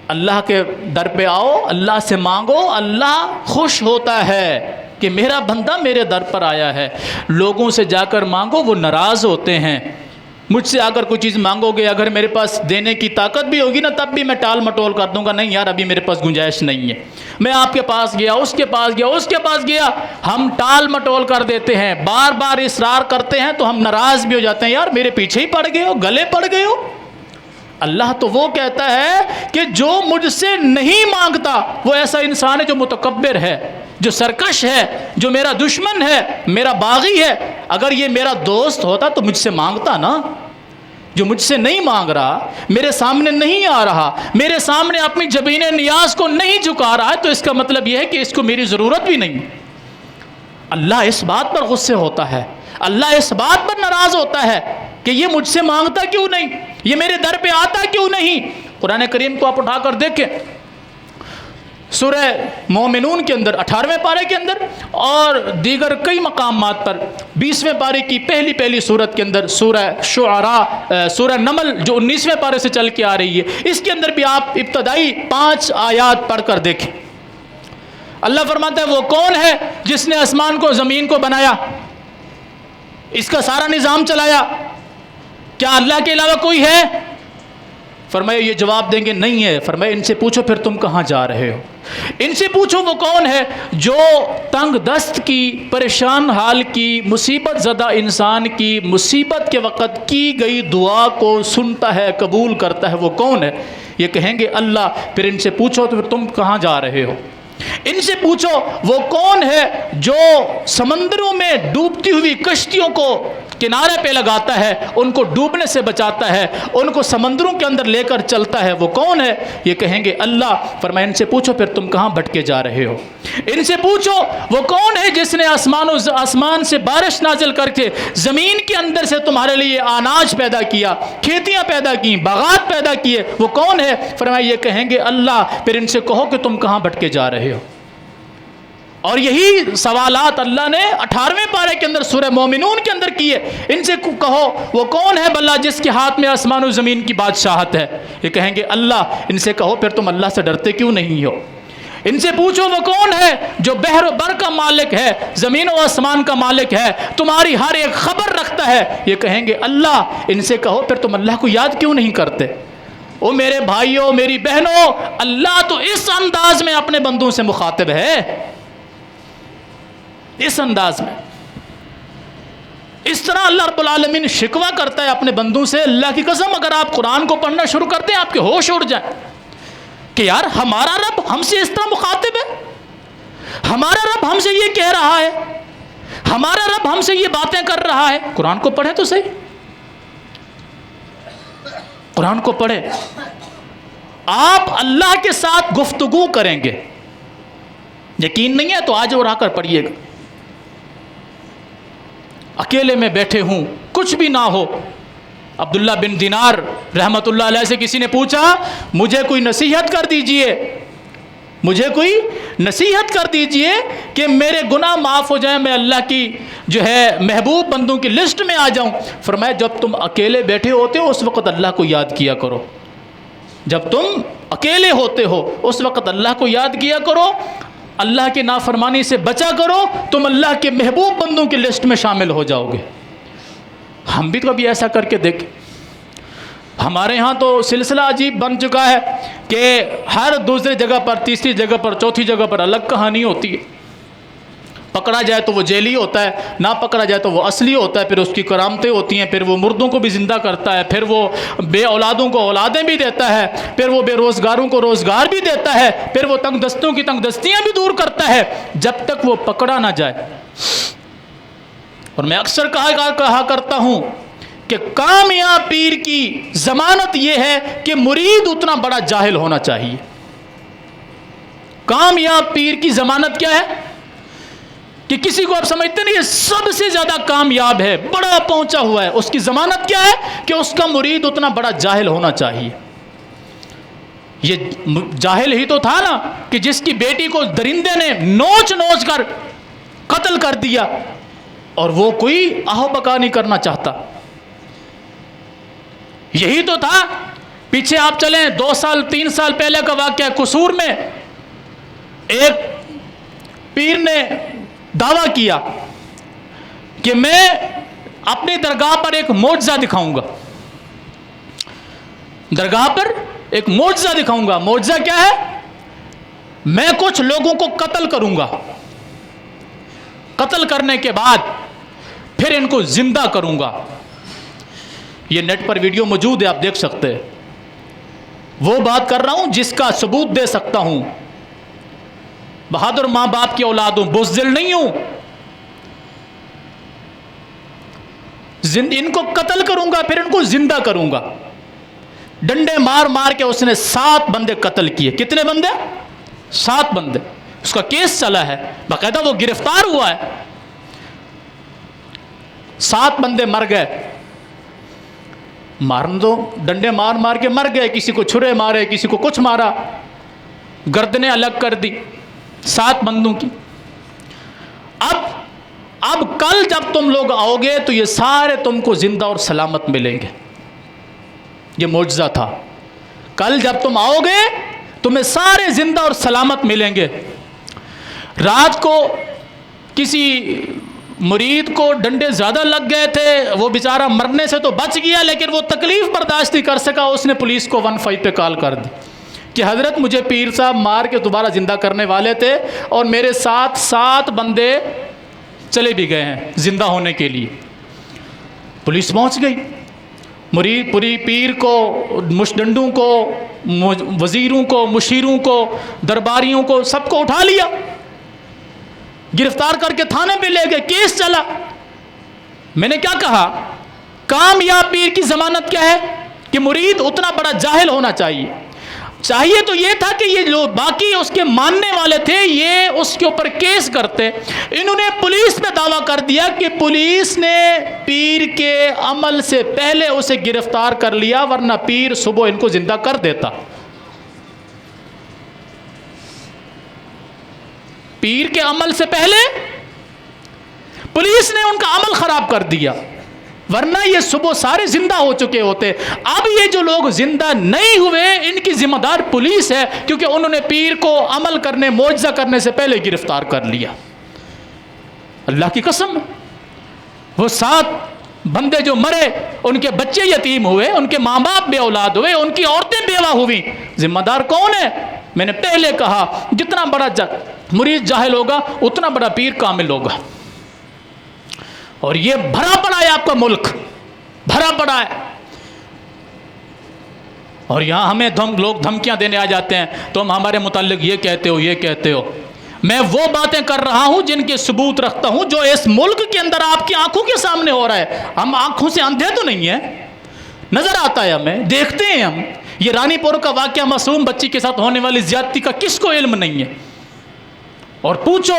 اللہ کے در پہ آؤ، اللہ سے مانگو، اللہ خوش ہوتا ہے کہ میرا بندہ میرے در پر آیا ہے. لوگوں سے جا کر مانگو، وہ ناراض ہوتے ہیں. مجھ سے اگر کوئی چیز مانگو گے، اگر میرے پاس دینے کی طاقت بھی ہوگی نا، تب بھی میں ٹال مٹول کر دوں گا، نہیں یار ابھی میرے پاس گنجائش نہیں ہے. میں آپ کے پاس گیا، اس کے پاس گیا، اس کے پاس گیا، ہم ٹال مٹول کر دیتے ہیں، بار بار اصرار کرتے ہیں تو ہم ناراض بھی ہو جاتے ہیں، یار میرے پیچھے ہی پڑ گئے ہو، گلے پڑ گئے ہو. اللہ تو وہ کہتا ہے کہ جو مجھ سے نہیں مانگتا وہ ایسا انسان ہے جو متکبر ہے، جو سرکش ہے، جو میرا دشمن ہے، میرا باغی ہے. اگر یہ میرا دوست ہوتا تو مجھ سے مانگتا نا. جو مجھ سے نہیں مانگ رہا، میرے سامنے نہیں آ رہا، میرے سامنے اپنی جبین نیاز کو نہیں جھکا رہا ہے، تو اس کا مطلب یہ ہے کہ اس کو میری ضرورت بھی نہیں. اللہ اس بات پر غصے ہوتا ہے، اللہ اس بات پر ناراض ہوتا ہے کہ یہ مجھ سے مانگتا کیوں نہیں، یہ میرے در پہ آتا کیوں نہیں. قرآن کریم کو آپ اٹھا کر دیکھیں، سورہ مومنون کے اندر 18ویں پارے کے اندر اور دیگر کئی مقامات پر 20ویں پارے کی پہلی سورت کے اندر، سورہ شعراء، سورہ نمل جو 19ویں پارے سے چل کے آ رہی ہے، اس کے اندر بھی آپ ابتدائی 5 آیات پڑھ کر دیکھیں. اللہ فرماتا ہے وہ کون ہے جس نے آسمان کو زمین کو بنایا، اس کا سارا نظام چلایا، کیا اللہ کے علاوہ کوئی ہے؟ فرمایا یہ جواب دیں گے نہیں ہے۔ فرمایا ان سے پوچھو پھر تم کہاں جا رہے ہو، ان سے پوچھو وہ کون ہے جو تنگ دست کی، پریشان حال کی، مصیبت زدہ انسان کی مصیبت کے وقت کی گئی دعا کو سنتا ہے، قبول کرتا ہے، وہ کون ہے؟ یہ کہیں گے اللہ۔ پھر ان سے پوچھو تو پھر تم کہاں جا رہے ہو، ان سے پوچھو وہ کون ہے جو سمندروں میں ڈوبتی ہوئی کشتیوں کو کنارے پہ لگاتا ہے، ان کو ڈوبنے سے بچاتا ہے، ان کو سمندروں کے اندر لے کر چلتا ہے، وہ کون ہے؟ یہ کہیں گے اللہ۔ فرمایا ان سے پوچھو پھر تم کہاں بھٹکے جا رہے ہو، ان سے پوچھو وہ کون ہے جس نے آسمان سے بارش نازل کر کے زمین کے اندر سے تمہارے لیے اناج پیدا کیا، کھیتیاں پیدا کی، باغات پیدا کیے، وہ کون ہے؟ فرمایا یہ کہیں گے اللہ۔ پھر ان سے کہو کہ تم کہاں بھٹکے جا رہے ہو۔ اور یہی سوالات اللہ نے 18ویں پارے کے اندر سورہ مومنون کے اندر کیے۔ ان سے کہو وہ کون ہے بھلا جس کے ہاتھ میں آسمان و زمین کی بادشاہت ہے، یہ کہیں گے اللہ۔ ان سے کہو پھر تم اللہ سے ڈرتے کیوں نہیں ہو۔ ان سے پوچھو وہ کون ہے جو بحر و بر کا مالک ہے، زمین و آسمان کا مالک ہے، تمہاری ہر ایک خبر رکھتا ہے، یہ کہیں گے اللہ۔ ان سے کہو پھر تم اللہ کو یاد کیوں نہیں کرتے۔ او میرے بھائیوں، میری بہنوں، اللہ تو اس انداز میں اپنے بندوں سے مخاطب ہے، اس انداز میں، اس طرح اللہ رب العالمین شکوہ کرتا ہے اپنے بندوں سے۔ اللہ کی قسم اگر آپ قرآن کو پڑھنا شروع کرتے ہیں آپ کے ہوش اڑ جائیں کہ یار ہمارا رب ہم سے اس طرح مخاطب ہے، ہمارا رب ہم سے یہ کہہ رہا ہے، ہمارا رب ہم سے یہ باتیں کر رہا ہے۔ قرآن کو پڑھیں تو صحیح، قرآن کو پڑھیں۔ آپ اللہ کے ساتھ گفتگو کریں گے، یقین نہیں ہے تو آج اور آ کر پڑھیے گا۔ اکیلے میں بیٹھے ہوں، کچھ بھی نہ ہو۔ عبداللہ بن دینار رحمت اللہ علیہ سے کسی نے پوچھا مجھے کوئی نصیحت کر دیجئے، مجھے کوئی نصیحت کر دیجئے کہ میرے گناہ معاف ہو جائیں، میں اللہ کی جو ہے محبوب بندوں کی لسٹ میں آ جاؤں۔ فرمایا جب تم اکیلے بیٹھے ہوتے ہو اس وقت اللہ کو یاد کیا کرو، جب تم اکیلے ہوتے ہو اس وقت اللہ کو یاد کیا کرو، اللہ کی نافرمانی سے بچا کرو، تم اللہ کے محبوب بندوں کی لسٹ میں شامل ہو جاؤ گے۔ ہم بھی کبھی ایسا کر کے دیکھیں۔ ہمارے ہاں تو سلسلہ عجیب بن چکا ہے کہ ہر دوسری جگہ پر، تیسری جگہ پر، چوتھی جگہ پر الگ کہانی ہوتی ہے۔ پکڑا جائے تو وہ جیلی ہوتا ہے، نہ پکڑا جائے تو وہ اصلی ہوتا ہے، پھر اس کی کرامتیں ہوتی ہیں، پھر وہ مردوں کو بھی زندہ کرتا ہے، پھر وہ بے اولادوں کو اولادیں بھی دیتا ہے، پھر وہ بے روزگاروں کو روزگار بھی دیتا ہے، پھر وہ تنگ دستوں کی تنگ دستیاں بھی دور کرتا ہے، جب تک وہ پکڑا نہ جائے۔ اور میں اکثر کہا کرتا ہوں کہ کامیاب پیر کی ضمانت یہ ہے کہ مرید اتنا بڑا جاہل ہونا چاہیے۔ کامیاب پیر کی ضمانت کیا ہے کہ کسی کو آپ سمجھتے نہیں یہ سب سے زیادہ کامیاب ہے، بڑا پہنچا ہوا ہے، اس کی ضمانت کیا ہے کہ اس کا مرید اتنا بڑا جاہل ہونا چاہیے۔ یہ جاہل ہی تو تھا نا کہ جس کی بیٹی کو درندے نے نوچ نوچ کر قتل کر دیا، اور وہ کوئی آہو بکا نہیں کرنا چاہتا۔ یہی تو تھا۔ پیچھے آپ چلیں 2 سال 3 سال پہلے کا واقعہ، قصور میں ایک پیر نے دعویٰ کیا کہ میں اپنی درگاہ پر ایک معجزہ دکھاؤں گا، درگاہ پر ایک معجزہ دکھاؤں گا۔ معجزہ کیا ہے؟ میں کچھ لوگوں کو قتل کروں گا، قتل کرنے کے بعد پھر ان کو زندہ کروں گا۔ یہ نیٹ پر ویڈیو موجود ہے، آپ دیکھ سکتے ہیں۔ وہ بات کر رہا ہوں جس کا ثبوت دے سکتا ہوں، بہادر ماں باپ کی اولاد ہوں، بزدل نہیں ہوں۔ ان کو قتل کروں گا پھر ان کو زندہ کروں گا۔ ڈنڈے مار مار کے اس نے 7 بندے قتل کیے۔ کتنے بندے؟ 7 بندے۔ اس کا کیس چلا ہے، باقاعدہ وہ گرفتار ہوا ہے۔ 7 بندے مر گئے، مارن دو، ڈنڈے مار مار کے مر گئے، کسی کو چھرے مارے، کسی کو کچھ مارا، گردنیں الگ کر دی 7 بندوں کی۔ اب کل جب تم لوگ آؤ گے تو یہ سارے تم کو زندہ اور سلامت ملیں گے۔ یہ معجزہ تھا۔ کل جب تم آؤ گے تمہیں سارے زندہ اور سلامت ملیں گے۔ رات کو کسی مرید کو ڈنڈے زیادہ لگ گئے تھے، وہ بیچارہ مرنے سے تو بچ گیا لیکن وہ تکلیف برداشت نہیں کر سکا، اس نے پولیس کو 15 پہ کال کر دی کہ حضرت مجھے پیر صاحب مار کے دوبارہ زندہ کرنے والے تھے اور میرے ساتھ 7 بندے چلے بھی گئے ہیں زندہ ہونے کے لیے۔ پولیس پہنچ گئی، مرید پوری پیر کو، مشڈنڈوں کو، وزیروں کو، مشیروں کو، درباریوں کو، سب کو اٹھا لیا، گرفتار کر کے تھانے پہ لے گئے، کیس چلا۔ میں نے کیا کہا، کامیاب پیر کی ضمانت کیا ہے کہ مرید اتنا بڑا جاہل ہونا چاہیے تو یہ تھا کہ یہ جو باقی اس کے ماننے والے تھے یہ اس کے اوپر کیس کرتے، انہوں نے پولیس پہ دعویٰ کر دیا کہ پولیس نے پیر کے عمل سے پہلے اسے گرفتار کر لیا ورنہ پیر صبح ان کو زندہ کر دیتا۔ پیر کے عمل سے پہلے پولیس نے ان کا عمل خراب کر دیا ورنہ یہ صبح سارے زندہ ہو چکے ہوتے۔ اب یہ جو لوگ زندہ نہیں ہوئے ان کی ذمہ دار پولیس ہے کیونکہ انہوں نے پیر کو عمل کرنے، معجزہ کرنے سے پہلے گرفتار کر لیا۔ اللہ کی قسم، وہ 7 بندے جو مرے ان کے بچے یتیم ہوئے، ان کے ماں باپ بے اولاد ہوئے، ان کی عورتیں بیوہ ہوئیں، ذمہ دار کون ہے؟ میں نے پہلے کہا جتنا بڑا مرید جاہل ہوگا اتنا بڑا پیر کامل ہوگا۔ اور یہ بھرا پڑا ہے آپ کا ملک، بھرا پڑا ہے، اور یہاں ہمیں لوگ دھمکیاں دینے آ جاتے ہیں، تم ہمارے متعلق یہ کہتے ہو، یہ کہتے ہو۔ میں وہ باتیں کر رہا ہوں جن کے ثبوت رکھتا ہوں جو اس ملک کے اندر آپ کی آنکھوں کے سامنے ہو رہا ہے۔ ہم آنکھوں سے اندھے تو نہیں ہیں، نظر آتا ہے ہمیں، دیکھتے ہیں ہم۔ یہ رانی پور کا واقعہ، معصوم بچی کے ساتھ ہونے والی زیادتی کا کس کو علم نہیں ہے؟ اور پوچھو،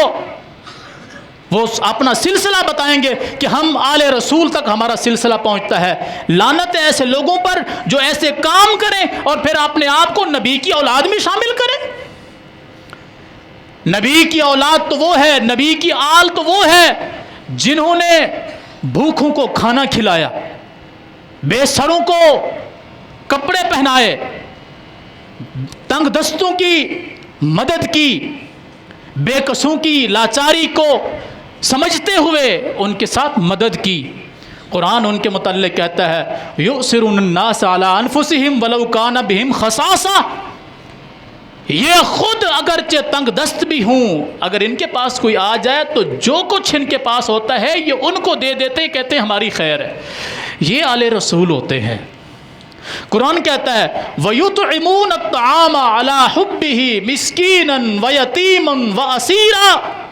وہ اپنا سلسلہ بتائیں گے کہ ہم آل رسول تک ہمارا سلسلہ پہنچتا ہے۔ لعنت ہے ایسے لوگوں پر جو ایسے کام کریں اور پھر اپنے آپ کو نبی کی اولاد میں شامل کریں۔ نبی کی اولاد تو وہ ہے، نبی کی آل تو وہ ہے جنہوں نے بھوکھوں کو کھانا کھلایا، بے سروں کو کپڑے پہنائے، تنگ دستوں کی مدد کی، بے کسوں کی لاچاری کو سمجھتے ہوئے ان کے ساتھ مدد کی۔ قرآن ان کے متعلق کہتا ہے یؤثرون الناس علی انفسہم ولو کان بہم خصاصہ، یہ خود اگرچہ تنگ دست بھی ہوں، اگر ان کے پاس کوئی آ جائے تو جو کچھ ان کے پاس ہوتا ہے یہ ان کو دے دیتے، کہتے ہیں ہماری خیر ہے۔ یہ آل رسول ہوتے ہیں۔ قرآن کہتا ہے وَيُطْعِمُونَ الطَّعَامَ عَلَى حُبِّهِ مِسْكِينًا وَيَتِيمًا وَأَسِيرًا،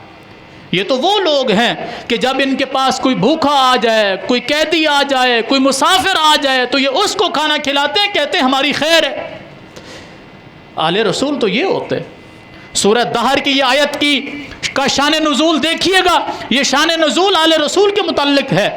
یہ تو وہ لوگ ہیں کہ جب ان کے پاس کوئی بھوکا آ جائے، کوئی قیدی آ جائے، کوئی مسافر آ جائے تو یہ اس کو کھانا کھلاتے ہیں، کہتے ہیں ہماری خیر ہے۔ آل رسول تو یہ ہوتے ہیں۔ سورہ دہر کی یہ آیت کا شان نزول دیکھیے گا، یہ شان نزول آل رسول کے متعلق ہے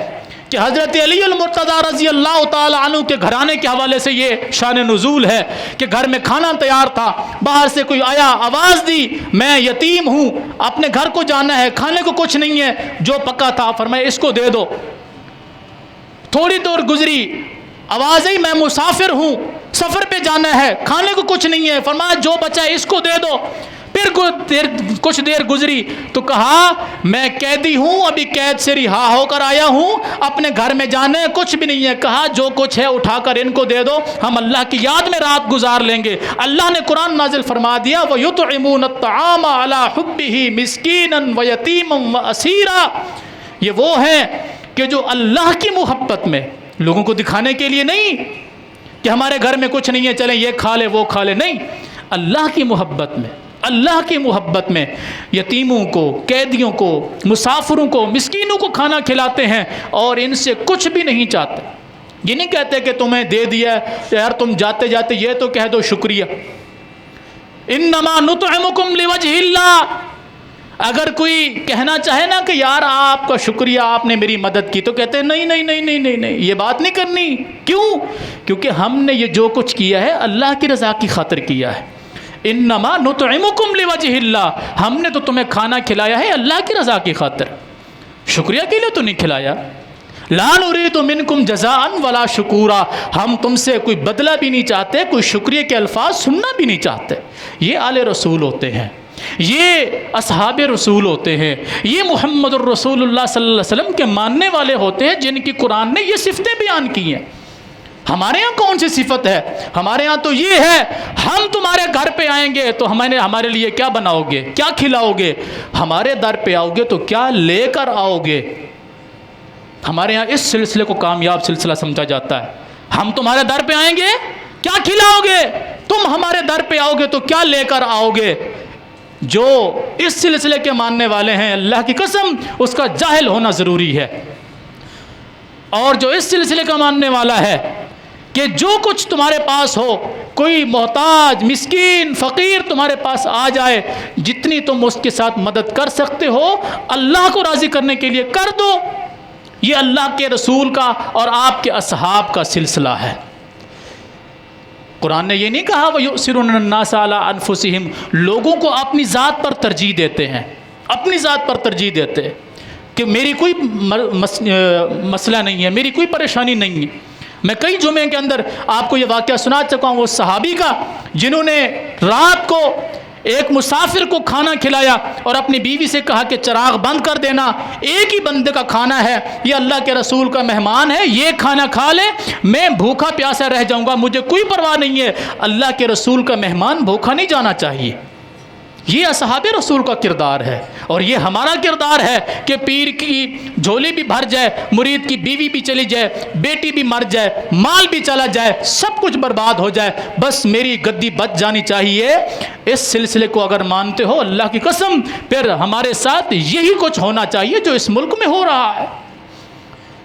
کہ حضرت علی المرتضیٰ رضی اللہ تعالی عنہ کے گھرانے کے حوالے سے یہ شان نزول ہے کہ گھر میں کھانا تیار تھا، باہر سے کوئی آیا، آواز دی میں یتیم ہوں، اپنے گھر کو جانا ہے، کھانے کو کچھ نہیں ہے، جو پکا تھا فرمایا اس کو دے دو۔ تھوڑی دور گزری، آواز آئی میں مسافر ہوں، سفر پہ جانا ہے، کھانے کو کچھ نہیں ہے، فرمایا جو بچا ہے اس کو دے دو۔ پھر کچھ دیر گزری تو کہا میں قیدی ہوں، ابھی قید سے رہا ہو کر آیا ہوں، اپنے گھر میں جانا ہے، کچھ بھی نہیں ہے۔ کہا جو کچھ ہے اٹھا کر ان کو دے دو، ہم اللہ کی یاد میں رات گزار لیں گے۔ اللہ نے قرآن نازل فرما دیا وَيُطْعِمُونَ الطَّعَامَ عَلَى حُبِّهِ مِسْكِينًا وَيَتِيمًا وَأَسِيرًا، یہ وہ ہیں کہ جو اللہ کی محبت میں، لوگوں کو دکھانے کے لیے نہیں کہ ہمارے گھر میں کچھ نہیں ہے چلیں یہ کھا لے وہ کھا لے، نہیں، اللہ کی محبت میں، اللہ کی محبت میں یتیموں کو، قیدیوں کو، مسافروں کو، مسکینوں کو کھانا کھلاتے ہیں اور ان سے کچھ بھی نہیں چاہتے۔ یہ نہیں کہتے کہ تمہیں دے دیا یار تم جاتے جاتے یہ تو کہہ دو شکریہ، انما نطعمکم لوجہ اللہ۔ اگر کوئی کہنا چاہے نا کہ یار آپ کا شکریہ آپ نے میری مدد کی، تو کہتے ہیں نہیں نہیں نہیں نہیں نہیں نہیں، یہ بات نہیں کرنی۔ کیوں؟ کیونکہ ہم نے یہ جو کچھ کیا ہے اللہ کی رضا کی خاطر کیا ہے۔ انما نطعمکم لوجہ اللہ، ہم نے تو تمہیں کھانا کھلایا ہے اللہ کی رضا کی خاطر، شکریہ کے لیے تو نہیں کھلایا۔ لا نريد منکم جزاء ولا شکورا، ہم تم سے کوئی بدلہ بھی نہیں چاہتے، کوئی شکریہ کے الفاظ سننا بھی نہیں چاہتے۔ یہ آل رسول ہوتے ہیں۔ یہ اصحاب رسول ہوتے ہیں، یہ محمد الرسول اللہ صلی اللہ علیہ وسلم کے ماننے والے ہوتے ہیں جن کی قرآن نے یہ صفتیں بیان کی ہیں۔ ہمارے ہاں کون سی صفت ہے؟ ہمارے ہاں تو یہ ہے، ہم تمہارے گھر پہ آئیں گے تو ہمارے لیے کیا بناؤ گے، کیا کھلاؤ گے؟ ہمارے در پہ آؤ گے تو کیا لے کر آؤ گے؟ ہمارے یہاں اس سلسلے کو کامیاب سلسلہ سمجھا جاتا ہے۔ ہم تمہارے در پہ آئیں گے، کیا کھلاؤ گے؟ تم ہمارے در پہ آؤ گے تو کیا لے کر آؤ گے؟ جو اس سلسلے کے ماننے والے ہیں، اللہ کی قسم اس کا جاہل ہونا ضروری ہے۔ اور جو اس سلسلے کا ماننے والا ہے کہ جو کچھ تمہارے پاس ہو، کوئی محتاج مسکین فقیر تمہارے پاس آ جائے، جتنی تم اس کے ساتھ مدد کر سکتے ہو اللہ کو راضی کرنے کے لیے کر دو۔ یہ اللہ کے رسول کا اور آپ کے اصحاب کا سلسلہ ہے۔ قرآن نے یہ نہیں کہا وَيُؤْثِرُونَ النَّاسَ عَلَىٰ أَنفُسِهِمْ، لوگوں کو اپنی ذات پر ترجیح دیتے ہیں، اپنی ذات پر ترجیح دیتے ہیں کہ میری کوئی مسئلہ نہیں ہے، میری کوئی پریشانی نہیں ہے۔ میں کئی جمعے کے اندر آپ کو یہ واقعہ سنا چکا ہوں، وہ صحابی کا جنہوں نے رات کو ایک مسافر کو کھانا کھلایا اور اپنی بیوی سے کہا کہ چراغ بند کر دینا، ایک ہی بندے کا کھانا ہے، یہ اللہ کے رسول کا مہمان ہے، یہ کھانا کھا لے، میں بھوکا پیاسا رہ جاؤں گا، مجھے کوئی پرواہ نہیں ہے۔ اللہ کے رسول کا مہمان بھوکا نہیں جانا چاہیے۔ یہ اصحاب رسول کا کردار ہے، اور یہ ہمارا کردار ہے کہ پیر کی جھولی بھی بھر جائے، مرید کی بیوی بھی چلی جائے، بیٹی بھی مر جائے، مال بھی چلا جائے، سب کچھ برباد ہو جائے، بس میری گدی بچ جانی چاہیے۔ اس سلسلے کو اگر مانتے ہو اللہ کی قسم، پھر ہمارے ساتھ یہی کچھ ہونا چاہیے جو اس ملک میں ہو رہا ہے۔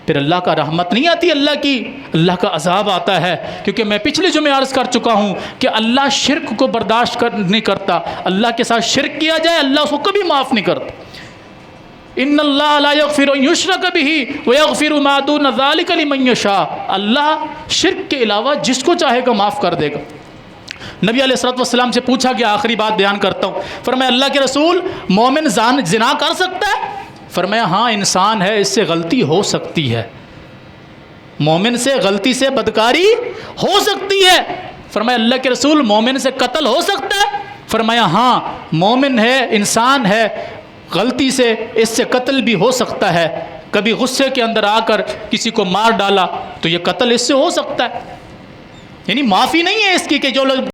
پھر اللہ کا رحمت نہیں آتی، اللہ کا عذاب آتا ہے، کیونکہ میں پچھلے جمعے عرض کر چکا ہوں کہ اللہ شرک کو برداشت نہیں کرتا۔ اللہ کے ساتھ شرک کیا جائے اللہ اس کو کبھی معاف نہیں کرتا۔ ان اللہ لا یغفر ان یشرک بہ ویغفر ما دون ذلک لمن یشاء، اللہ شرک کے علاوہ جس کو چاہے گا معاف کر دے گا۔ نبی علیہ الصلوۃ والسلام سے پوچھا گیا، آخری بات بیان کرتا ہوں، فرمایا اللہ کے رسول مومن زنا کر سکتا ہے؟ فرمایا ہاں انسان ہے، اس سے غلطی ہو سکتی ہے، مومن سے غلطی سے بدکاری ہو سکتی ہے۔ فرمایا اللہ کے رسول مومن سے قتل ہو سکتا ہے؟ فرمایا ہاں مومن ہے، انسان ہے، غلطی سے اس سے قتل بھی ہو سکتا ہے، کبھی غصے کے اندر آ کر کسی کو مار ڈالا تو یہ قتل اس سے ہو سکتا ہے، یعنی معافی نہیں ہے اس کی کہ جو لوگ